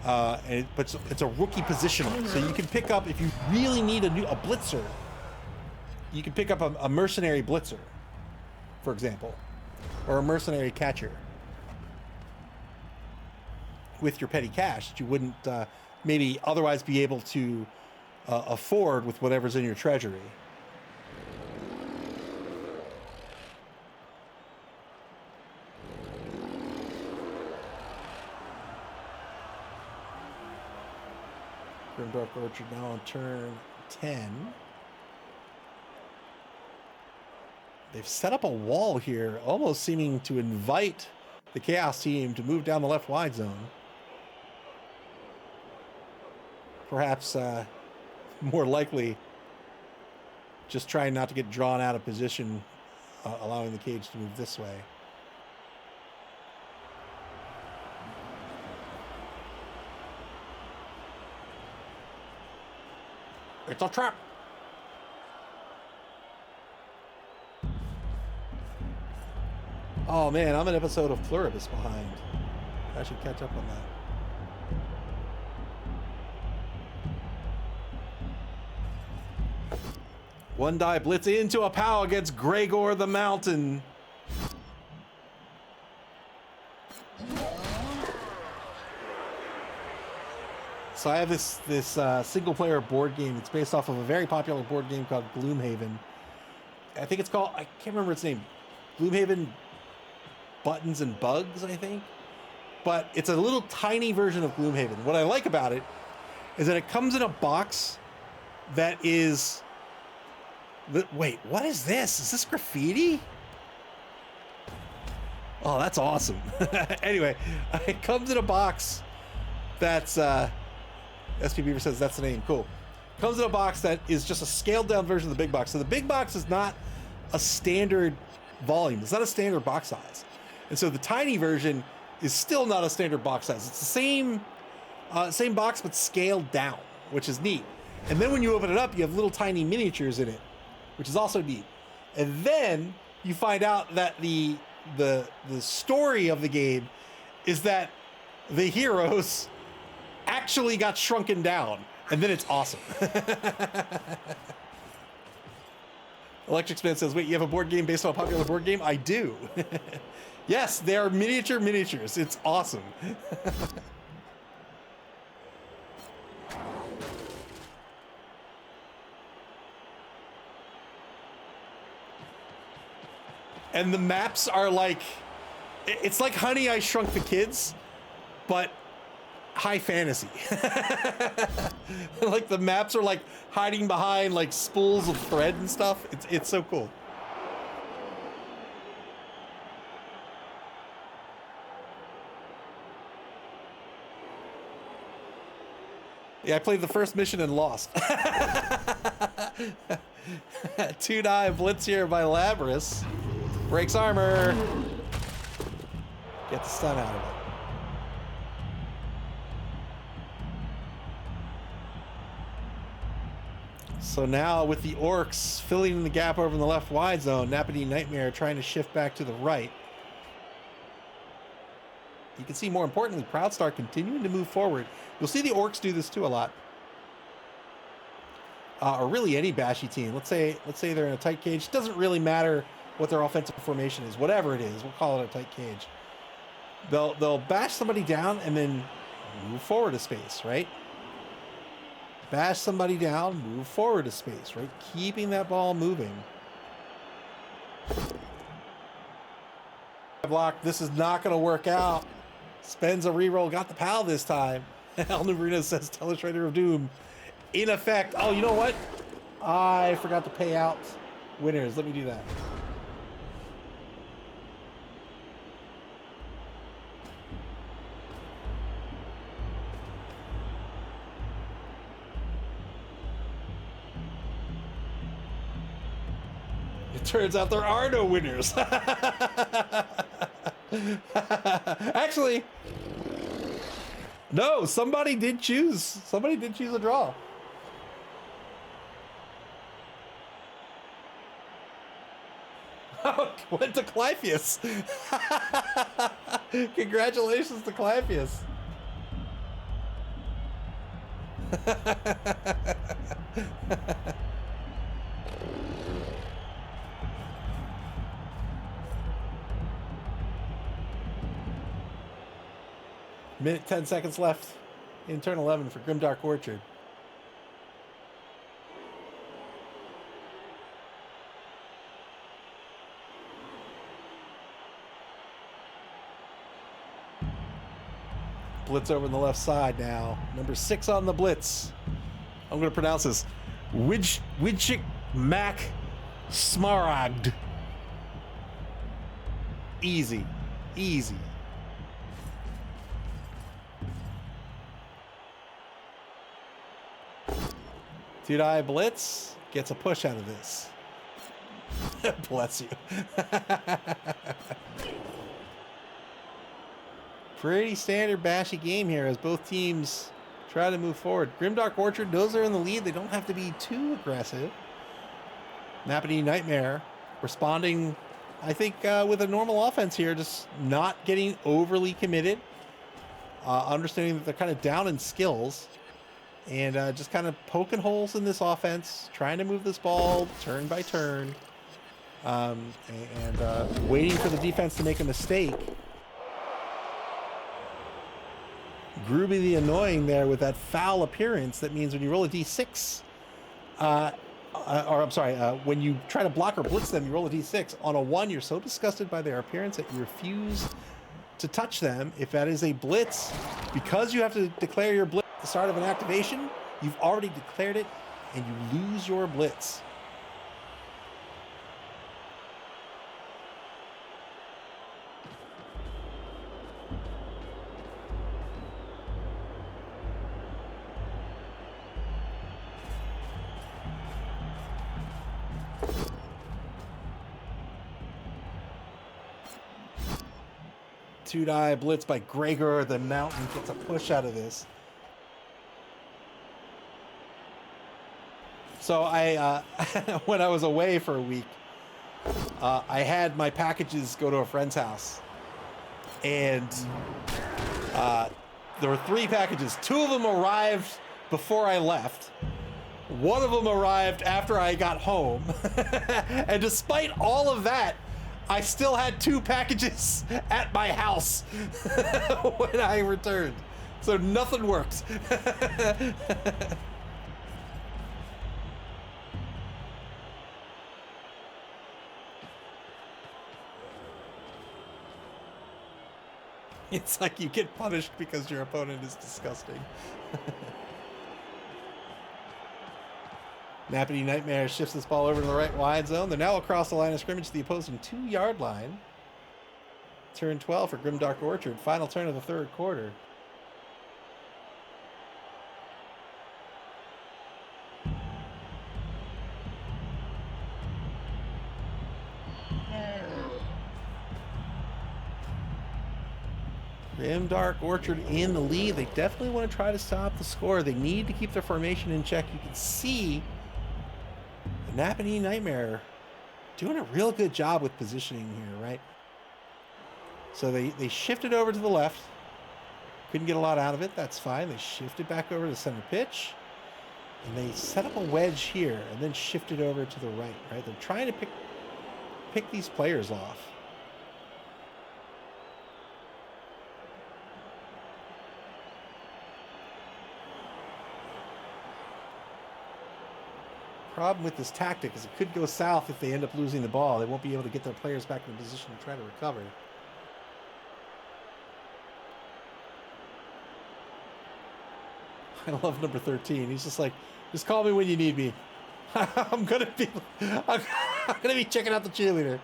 but it's a rookie positional. So you can pick up, if you really need a blitzer, you can pick up a mercenary blitzer, for example, or a mercenary catcher with your petty cash that you wouldn't maybe otherwise be able to afford with whatever's in your treasury. Grimdark Orchard now on turn 10. They've set up a wall here, almost seeming to invite the Chaos team to move down the left wide zone. Perhaps more likely just trying not to get drawn out of position, allowing the cage to move this way. It's a trap. Oh man, I'm an episode of Pluribus behind. I should catch up on that. 1-die blitz into a POW against Gregor the Mountain. So I have this single player board game. It's based off of a very popular board game called Gloomhaven. I think it's called, I can't remember its name. Gloomhaven Buttons and Bugs, I think. But it's a little tiny version of Gloomhaven. What I like about it is that it comes in a box that is... Wait, what is this? Is this graffiti? Oh, that's awesome. Anyway, it comes in a box that's... SP Beaver says that's the name. Cool. Comes in a box that is just a scaled down version of the big box. So the big box is not a standard volume. It's not a standard box size. And so the tiny version is still not a standard box size. It's the same box, but scaled down, which is neat. And then when you open it up, you have little tiny miniatures in it, which is also neat. And then you find out that the story of the game is that the heroes actually got shrunken down, and then it's awesome. Electric Spin says, wait, you have a board game based on a popular board game? I do. Yes, they are miniatures. It's awesome. And the maps are like, it's like Honey, I Shrunk the Kids, but high fantasy. Like the maps are like hiding behind like spools of thread and stuff. It's so cool. Yeah, I played the first mission and lost. 2-die blitz here by Labras. Breaks armor. Get the stun out of it. So now with the orcs filling in the gap over in the left wide zone, Nappanee Nightmare trying to shift back to the right. You can see, more importantly, Proudstar continuing to move forward. You'll see the orcs do this too a lot. Or really any bashy team. Let's say they're in a tight cage. It doesn't really matter what their offensive formation is. Whatever it is, we'll call it a tight cage. They'll bash somebody down and then move forward a space, right? Bash somebody down, move forward a space, right? Keeping that ball moving. Block. This is not going to work out. Spends a reroll. Got the pal this time. El Nubrino says Telestrator of Doom. In effect. Oh, you know what? I forgot to pay out winners. Let me do that. It turns out there are no winners. Actually, no, somebody did choose a draw. Oh, went to Clypheus. Congratulations to Clypheus. Minute 10 seconds left in turn 11 for Grimdark Orchard. Blitz over on the left side now. Number 6 on the blitz. I'm going to pronounce this. Widchik Mac Smaragd. Easy. Easy. Two-die blitz gets a push out of this. Bless you. Pretty standard bashy game here as both teams try to move forward. Grimdark Orchard knows they're in the lead. They don't have to be too aggressive. Nappanee Nightmare responding, I think, with a normal offense here, just not getting overly committed. Understanding that they're kind of down in skills. And just kind of poking holes in this offense, trying to move this ball turn by turn, and waiting for the defense to make a mistake. Groovy the Annoying there with that foul appearance. That means when you roll a d6, when you try to block or blitz them, you roll a d6. On a 1, you're so disgusted by their appearance that you refuse to touch them. If that is a blitz, because you have to declare your blitz the start of an activation, you've already declared it and you lose your blitz. Two-die blitz by Gregor the Mountain gets a push out of this. So I, when I was away for a week, I had my packages go to a friend's house, and there were 3 packages. 2 of them arrived before I left. One of them arrived after I got home. And despite all of that, I still had 2 packages at my house when I returned. So nothing worked. It's like you get punished because your opponent is disgusting. Nappanee Nightmare shifts this ball over to the right wide zone. They're now across the line of scrimmage to the opposing 2-yard line. Turn 12 for Grimdark Orchard. Final turn of the 3rd quarter. Grimdark Orchard in the lead. They definitely want to try to stop the score. They need to keep their formation in check. You can see the Nappanee Nightmare doing a real good job with positioning here, right? So they shifted over to the left. Couldn't get a lot out of it. That's fine. They shifted back over to center pitch. And they set up a wedge here and then shifted over to the right, right? They're trying to pick these players off. Problem with this tactic is it could go south if they end up losing the ball. They won't be able to get their players back in a position to try to recover. I love number 13. He's just like, just call me when you need me. I'm gonna be checking out the cheerleader.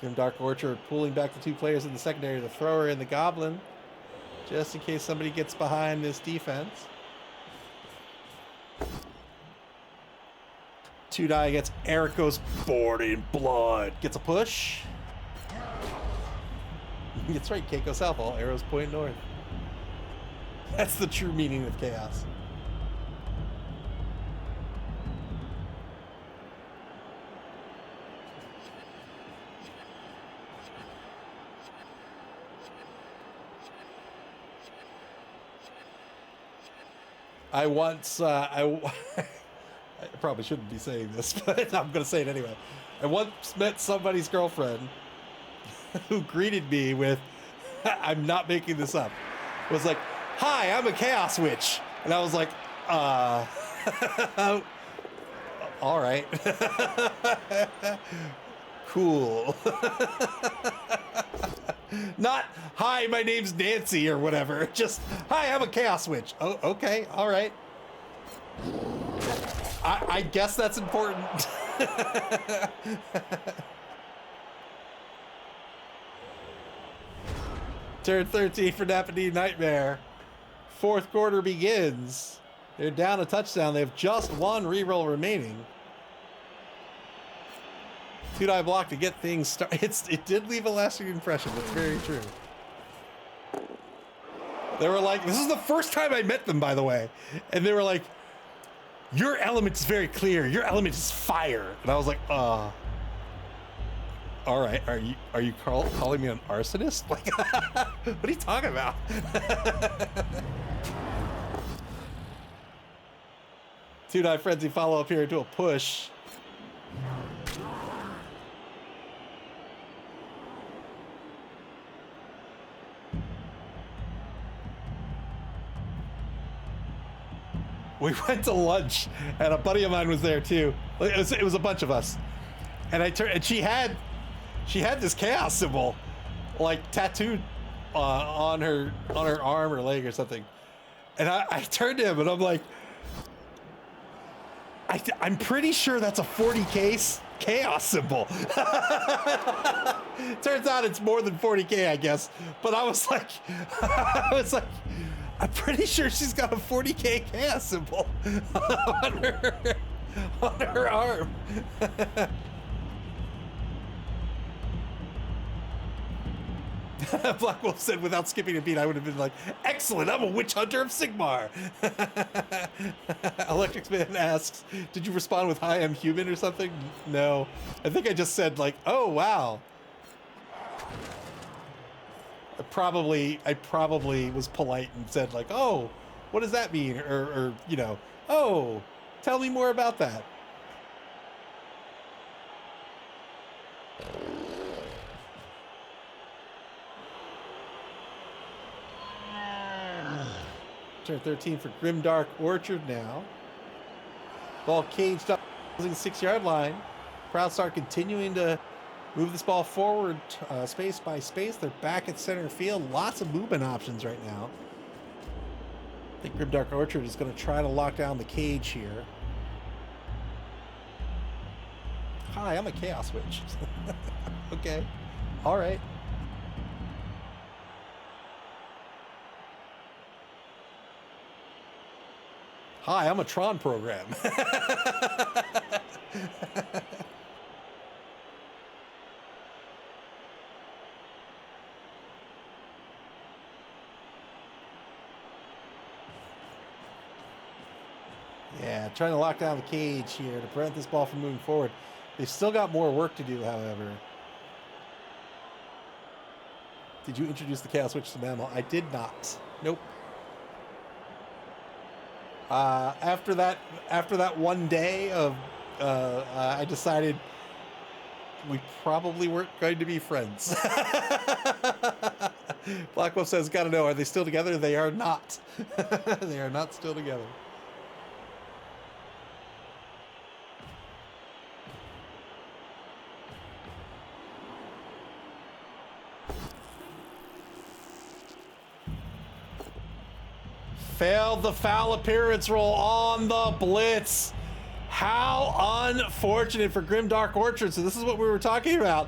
Grimdark Orchard pulling back the 2 players in the secondary, the thrower and the goblin, just in case somebody gets behind this defense. Two-die gets Eric goes bored in blood. Gets a push. That's right, can't go south. All arrows point north. That's the true meaning of chaos. I probably shouldn't be saying this, but I'm going to say it anyway. I once met somebody's girlfriend who greeted me with, I'm not making this up, was like, "Hi, I'm a Chaos Witch." And I was like, all right. Cool. Not, "Hi, my name's Nancy," or whatever. Just, "Hi, I'm a Chaos Witch." Oh, okay, all right. I guess that's important. Turn 13 for Nappanee Nightmare. 4th quarter begins. They're down a touchdown. They have just 1 reroll remaining. Two-die block to get things started. It did leave a lasting impression. That's very true. They were like, this is the first time I met them, by the way. And they were like, "Your element is very clear. Your element is fire." And I was like, all right. Are you calling me an arsonist? Like, what are you talking about? Two-die frenzy follow up here into a push. We went to lunch, and a buddy of mine was there too. It was a bunch of us, and and she had this chaos symbol, like tattooed on her arm or leg or something. And I turned to him and I'm like, I'm pretty sure that's a 40K chaos symbol. Turns out it's more than 40K, I guess. But I was like, I'm pretty sure she's got a 40K chaos symbol on her arm. Black Wolf said, without skipping a beat, I would have been like, "Excellent, I'm a witch hunter of Sigmar." Electric Man asks, "Did you respond with 'Hi, I'm human' or something?" No. I think I just said like, "Oh, wow." probably was polite and said like, oh, what does that mean? Or you know, oh, tell me more about that. Turn 13 for Grimdark Orchard now. Ball caged up, losing 6-yard line. Proudstar continuing to move this ball forward space by space. They're back at center field. Lots of movement options right now. I think Grimdark Orchard is going to try to lock down the cage here. Hi, I'm a Chaos Witch. Okay. All right. Hi, I'm a Tron program. Yeah, trying to lock down the cage here to prevent this ball from moving forward. They've still got more work to do, however. Did you introduce the Chaos Witch to MAML? I did not. Nope. After that one day of, I decided we probably weren't going to be friends. Black Wolf says, gotta know, are they still together? They are not. They are not still together. Failed the foul appearance roll on the blitz. How unfortunate for Grimdark Orchard. So this is what we were talking about.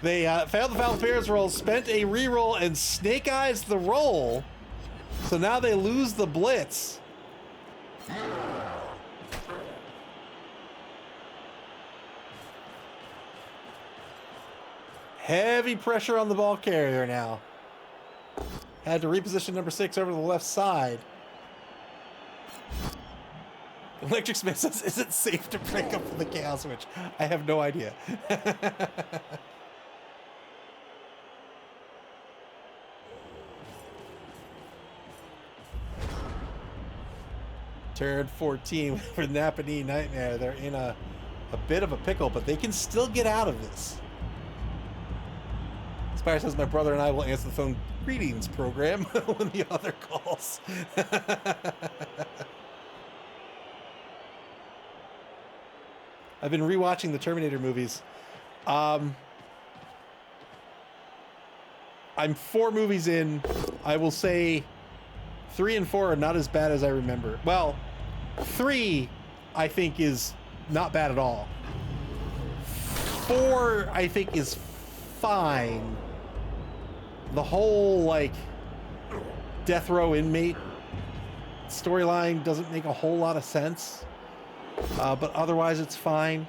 They failed the foul appearance roll, spent a re-roll, and snake eyes the roll. So now they lose the blitz. Heavy pressure on the ball carrier now. Had to reposition number 6 over to the left side. Electric Smith says, is it safe to break up the Chaos Witch? I have no idea. Turn 14 for Nappanee Nightmare. They're in a bit of a pickle, but they can still get out of this. Spire says, my brother and I will answer the phone. Greetings, program, when the other calls. I've been rewatching the Terminator movies. I'm 4 movies in. I will say 3 and 4 are not as bad as I remember. Well, 3 I think is not bad at all. 4 I think is fine. The whole like death row inmate storyline doesn't make a whole lot of sense. But otherwise it's fine.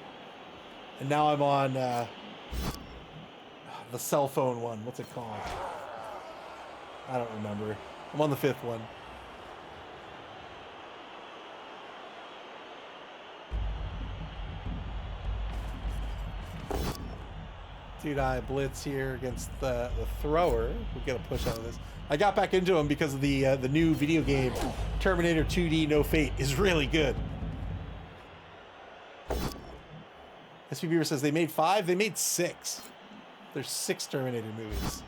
And now I'm on the cell phone one. What's it called? I don't remember. I'm on the 5th one. Two-die blitz here against the thrower. We'll get a push out of this. I got back into him because of the new video game Terminator 2D No Fate is really good. SP Beaver says they made 5. They made 6. There's 6 Terminator movies.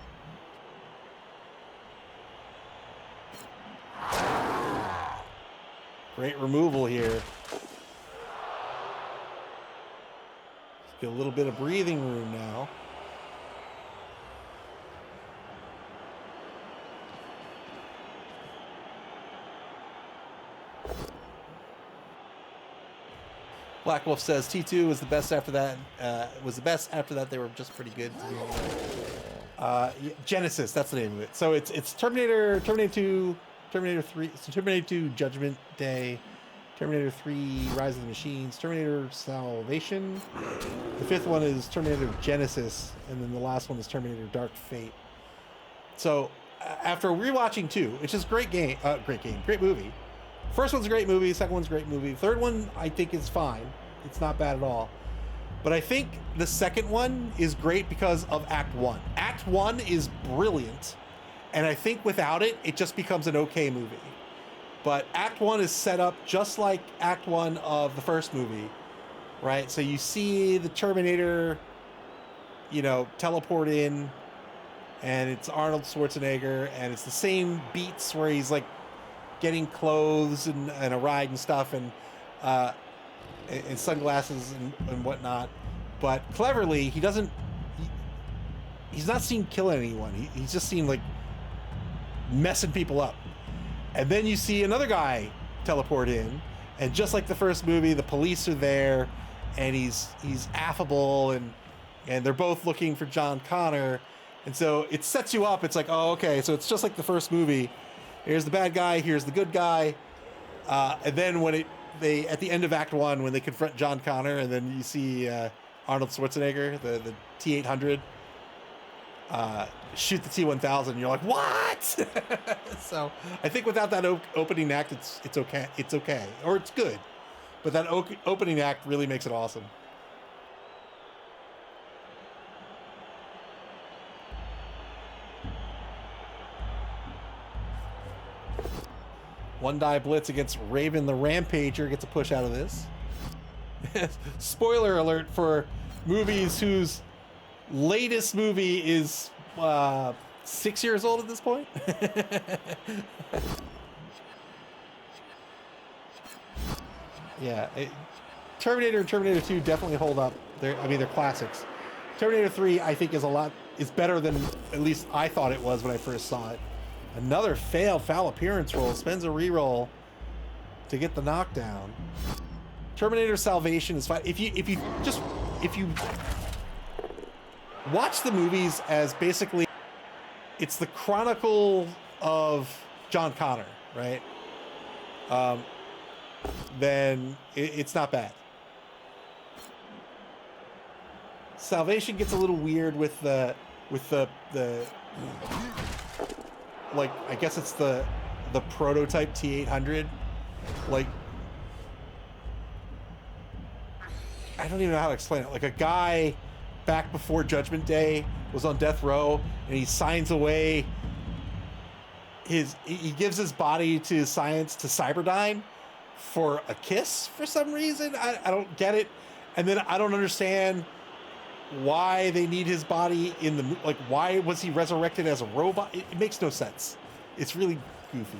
Great removal here. Just get a little bit of breathing room now. Black Wolf says T2 was the best after that. They were just pretty good. Genesis, that's the name of it. So it's Terminator 2, Terminator 3, so Terminator 2 Judgment Day, Terminator 3 Rise of the Machines, Terminator Salvation. The 5th one is Terminator Genesis, and then the last one is Terminator Dark Fate. So after rewatching 2, which is great movie. First one's a great movie, second one's a great movie. Third one, I think, is fine. It's not bad at all. But I think the second one is great because of Act 1. Act 1 is brilliant. And I think without it, it just becomes an okay movie. But Act 1 is set up just like Act 1 of the first movie, right? So you see the Terminator, you know, teleport in, and it's Arnold Schwarzenegger, and it's the same beats where he's like getting clothes and a ride and stuff, and sunglasses and whatnot. But cleverly, he doesn't. He's not seen killing anyone. He's just seen like messing people up. And then you see another guy teleport in, and just like the first movie, the police are there, and he's affable, and they're both looking for John Connor, and so it sets you up. It's like, oh, okay, so it's just like the first movie. Here's the bad guy, here's the good guy, and then when they at the end of Act 1, when they confront John Connor, and then you see Arnold Schwarzenegger, the T-800. Shoot the T-1000, you're like, what? So I think without that opening act, it's okay. It's okay, or it's good. But that opening act really makes it awesome. One die blitz against Raven the Rampager gets a push out of this. Spoiler alert for movies whose latest movie is 6 years old at this point. Yeah, Terminator and Terminator 2 definitely hold up. They're classics. Terminator 3, I think, is better than at least I thought it was when I first saw it. Another failed foul appearance roll. Spends a reroll to get the knockdown. Terminator Salvation is fine. If you watch the movies as basically it's the chronicle of John Connor, right? Then it's not bad. Salvation gets a little weird with the like, I guess it's the prototype T-800. Like, I don't even know how to explain it. Like, a guy back before Judgment Day was on death row, and he signs away he gives his body to science, to Cyberdyne, for a kiss for some reason. I don't get it. And then I don't understand why they need his body in the, like, why was he resurrected as a robot? It makes no sense. It's really goofy.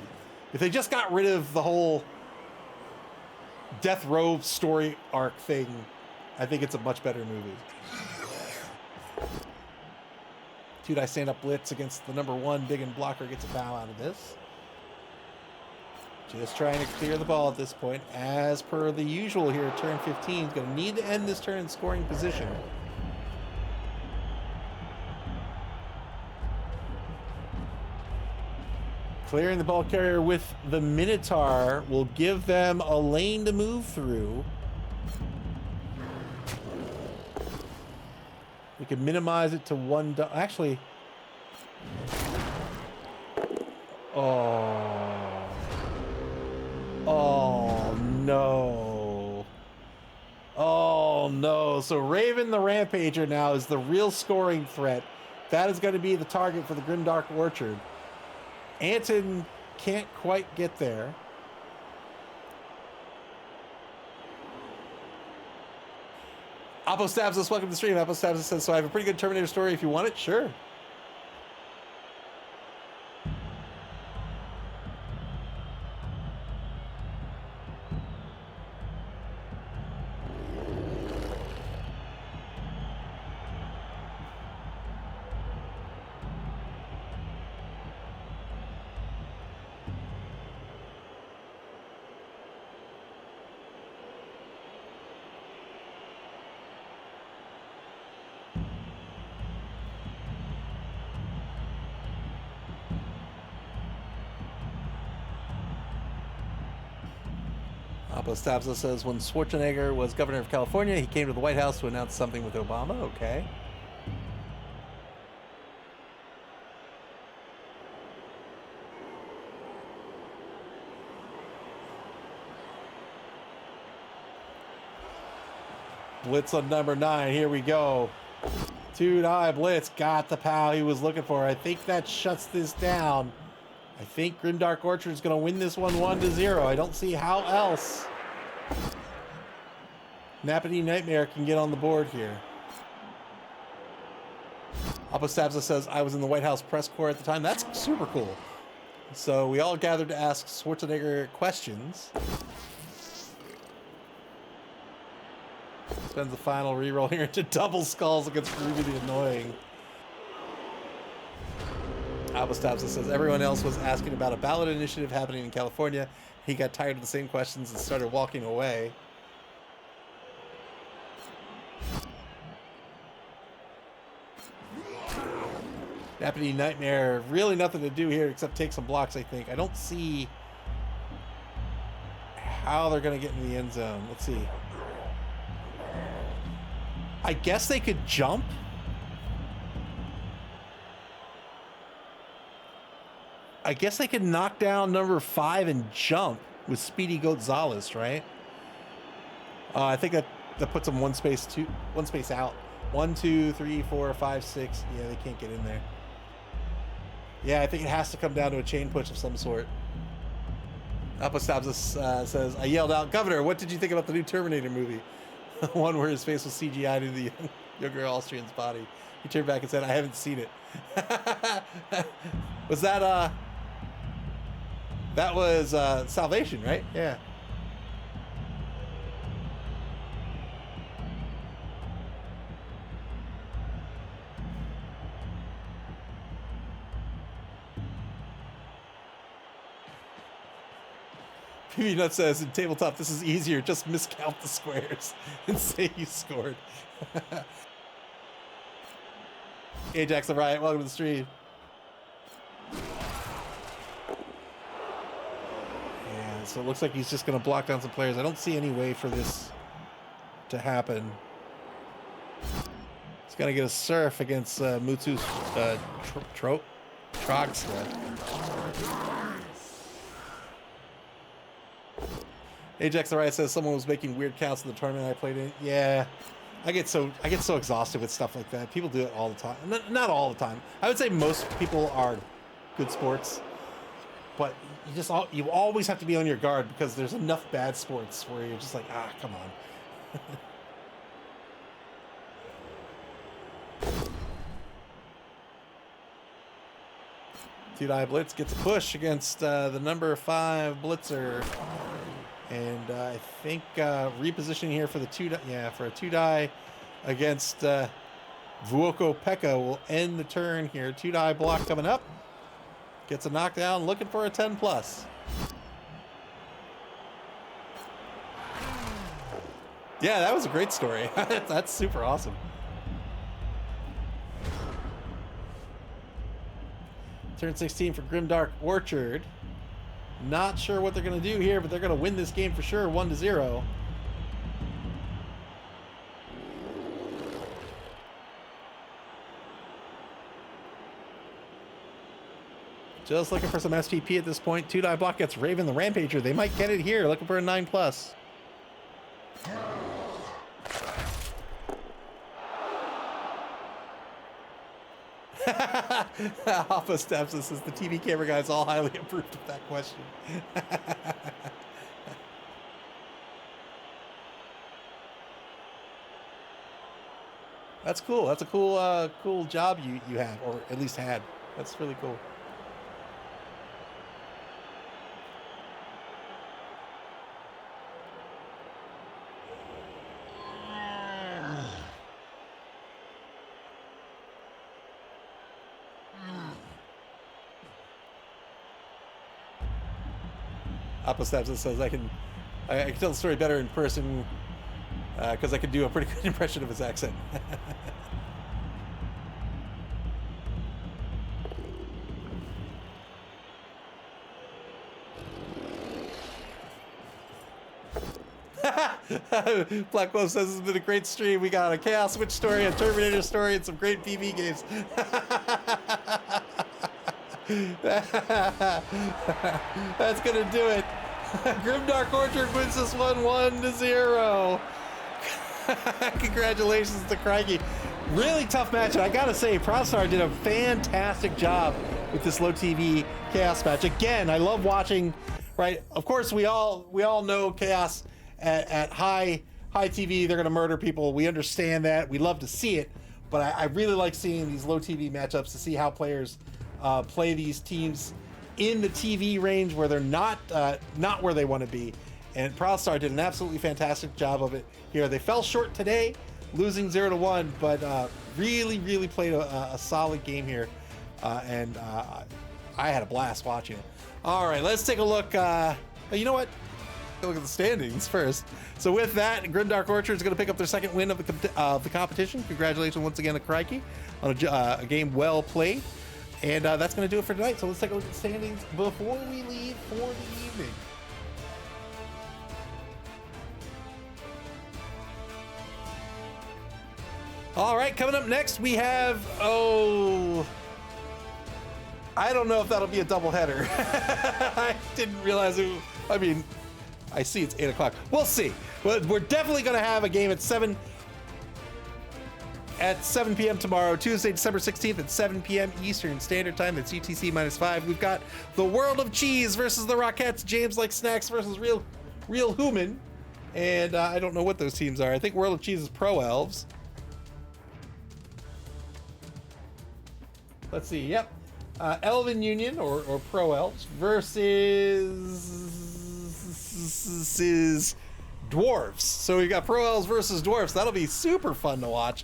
If they just got rid of the whole death row story arc thing, I think it's a much better movie. Two die stand up blitz against the number 1 big and blocker gets a foul out of this. Just trying to clear the ball at this point. As per the usual here at turn 15, going to need to end this turn in scoring position. Clearing the ball carrier with the Minotaur will give them a lane to move through. We can minimize it to 1. Actually. Oh. Oh, no. Oh, no. So Raven the Rampager now is the real scoring threat. That is going to be the target for the Grimdark Orchard. Anton can't quite get there. Oppo Stabs us, welcome to the stream. Oppo Stabs us says, so I have a pretty good Terminator story if you want it. Sure. Oppo Stabs says, when Schwarzenegger was governor of California, he came to the White House to announce something with Obama. Okay. Blitz on number 9. Here we go. Two-die blitz got the POW he was looking for. I think that shuts this down. I think Grimdark Orchard is going to win this one 1-0. I don't see how else Nappanee Nightmare can get on the board here. Apostabza says, I was in the White House press corps at the time. That's super cool. So we all gathered to ask Schwarzenegger questions. Spends the final reroll here into double skulls against Ruby the Annoying. Apostabza says, everyone else was asking about a ballot initiative happening in California. He got tired of the same questions and started walking away. Nappanee Nightmare, really nothing to do here except take some blocks, I think. I don't see how they're going to get in the end zone. Let's see. I guess they could jump. I guess they could knock down number 5 and jump with Speedy Gonzalez, right? I think that puts them one space out. 1, 2, 3, 4, 5, 6. Yeah, they can't get in there. Yeah, I think it has to come down to a chain push of some sort. Apostabza says, I yelled out, Governor, what did you think about the new Terminator movie? One where his face was CGI'd into the younger Austrian's body. He turned back and said, I haven't seen it. Was that, that was Salvation, right? Yeah. PB Nut says, in tabletop, this is easier. Just miscount the squares and say you scored. Ajax the Riot, welcome to the stream. Yeah, so it looks like he's just going to block down some players. I don't see any way for this to happen. He's going to get a surf against Mutsu's Trogsta. Ajax the Riot says someone was making weird counts in the tournament I played in. Yeah, I get so exhausted with stuff like that. People do it all the time. Not all the time. I would say most people are good sports, but you always have to be on your guard because there's enough bad sports where you're just like, come on. Two-die blitz gets a push against the number 5 blitzer. And I think repositioning here for the for a 2-die against Vuoko Pekka will end the turn here. 2-die block coming up. Gets a knockdown, looking for a 10+. Yeah, that was a great story. That's super awesome. Turn 16 for Grimdark Orchard. Not sure what they're going to do here, but they're going to win this game for sure, 1-0. Just looking for some STP at this point. 2-die block gets Raven the Rampager. They might get it here, looking for a 9+. Alpha Steps and says the TV camera guys all highly approved of that question. That's cool. That's a cool job you have, or at least had. That's really cool. Apostabza says I can tell the story better in person because I can do a pretty good impression of his accent. Black Wolf says it's been a great stream. We got a Chaos Witch story, a Terminator story, and some great PV games. That's gonna do it. Grimdark Orchard wins this one 1-0. Congratulations to Crikey. Really tough match, and I gotta say, ProudStar did a fantastic job with this low TV Chaos match. Again, I love watching, right? Of course, we all know Chaos at high TV, they're gonna murder people. We understand that. We love to see it, but I really like seeing these low TV matchups to see how players play these teams in the TV range where they're not where they want to be. And ProudStar did an absolutely fantastic job of it here. They fell short today, losing 0-1, but really played a solid game here, and I had a blast watching it. All right, let's take a look. You know what? Look at the standings first. So with that, Grimdark Orchard is going to pick up their second win of the competition. Congratulations once again to Crikey on a game well played, and that's going to do it for tonight. So let's take a look at the standings before we leave for the evening. All right, coming up next, we have, I don't know if that'll be a doubleheader. I didn't realize I see it's 8 o'clock. We'll see. But we're definitely going to have a game at 7 p.m. tomorrow, Tuesday, December 16th at 7 p.m. Eastern Standard Time. That's UTC -5. We've got the World of Cheese versus the Rockettes, James Like Snacks versus Real Human. And I don't know what those teams are. I think World of Cheese is Pro Elves. Let's see, yep. Elven Union, or Pro Elves, versus Dwarves. So we've got Pro Elves versus Dwarves. That'll be super fun to watch.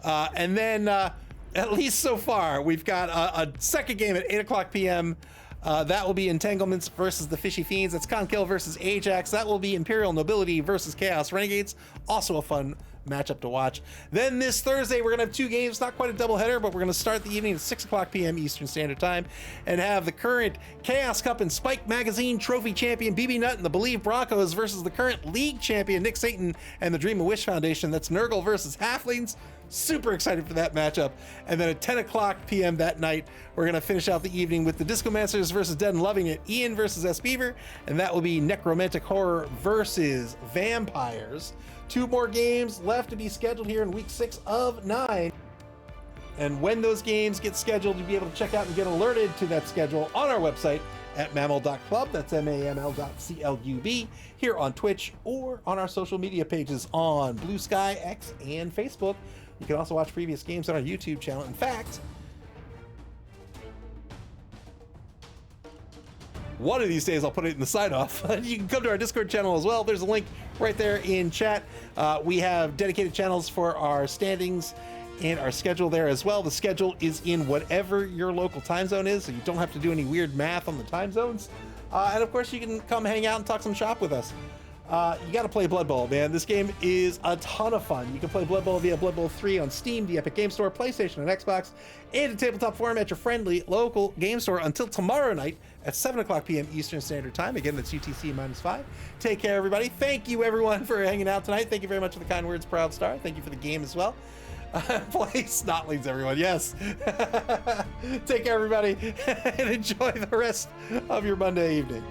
And then, at least so far, we've got a second game at 8 o'clock p.m. That will be Entanglements versus the Fishy Fiends. That's Conkill versus Ajax. That will be Imperial Nobility versus Chaos Renegades. Also a fun matchup to watch. Then this Thursday, we're gonna have two games, not quite a doubleheader, but we're gonna start the evening at 6 o'clock p.m. Eastern Standard Time and have the current Chaos Cup and Spike Magazine trophy champion BB Nut and the Believe Broncos versus the current league champion Nick Satan and the Dream of Wish Foundation. That's Nurgle versus Halflings. Super excited for that matchup. And then at 10 o'clock p.m. that night, we're going to finish out the evening with the Discomancers versus Dead and Loving It, Ian versus S. Beaver, and that will be Necromantic Horror versus Vampires. Two more games left to be scheduled here in week 6 of 9. And when those games get scheduled, you'll be able to check out and get alerted to that schedule on our website at maml.club. That's MAML.CLUB, here on Twitch or on our social media pages on Blue Sky, X, and Facebook. You can also watch previous games on our YouTube channel. In fact, one of these days I'll put it in the sign-off. You can come to our Discord channel as well. There's a link right there in chat. We have dedicated channels for our standings and our schedule there as well. The schedule is in whatever your local time zone is, so you don't have to do any weird math on the time zones. And of course, you can come hang out and talk some shop with us. You got to play Blood Bowl, man. This game is a ton of fun. You can play Blood Bowl via Blood Bowl 3 on Steam, the Epic Game Store, PlayStation, and Xbox, and in tabletop form at your friendly local game store until tomorrow night at 7 o'clock p.m. Eastern Standard Time. Again, that's UTC -5. Take care, everybody. Thank you, everyone, for hanging out tonight. Thank you very much for the kind words, ProudStar. Thank you for the game as well. Play Snotlings, everyone. Yes. Take care, everybody, and enjoy the rest of your Monday evening.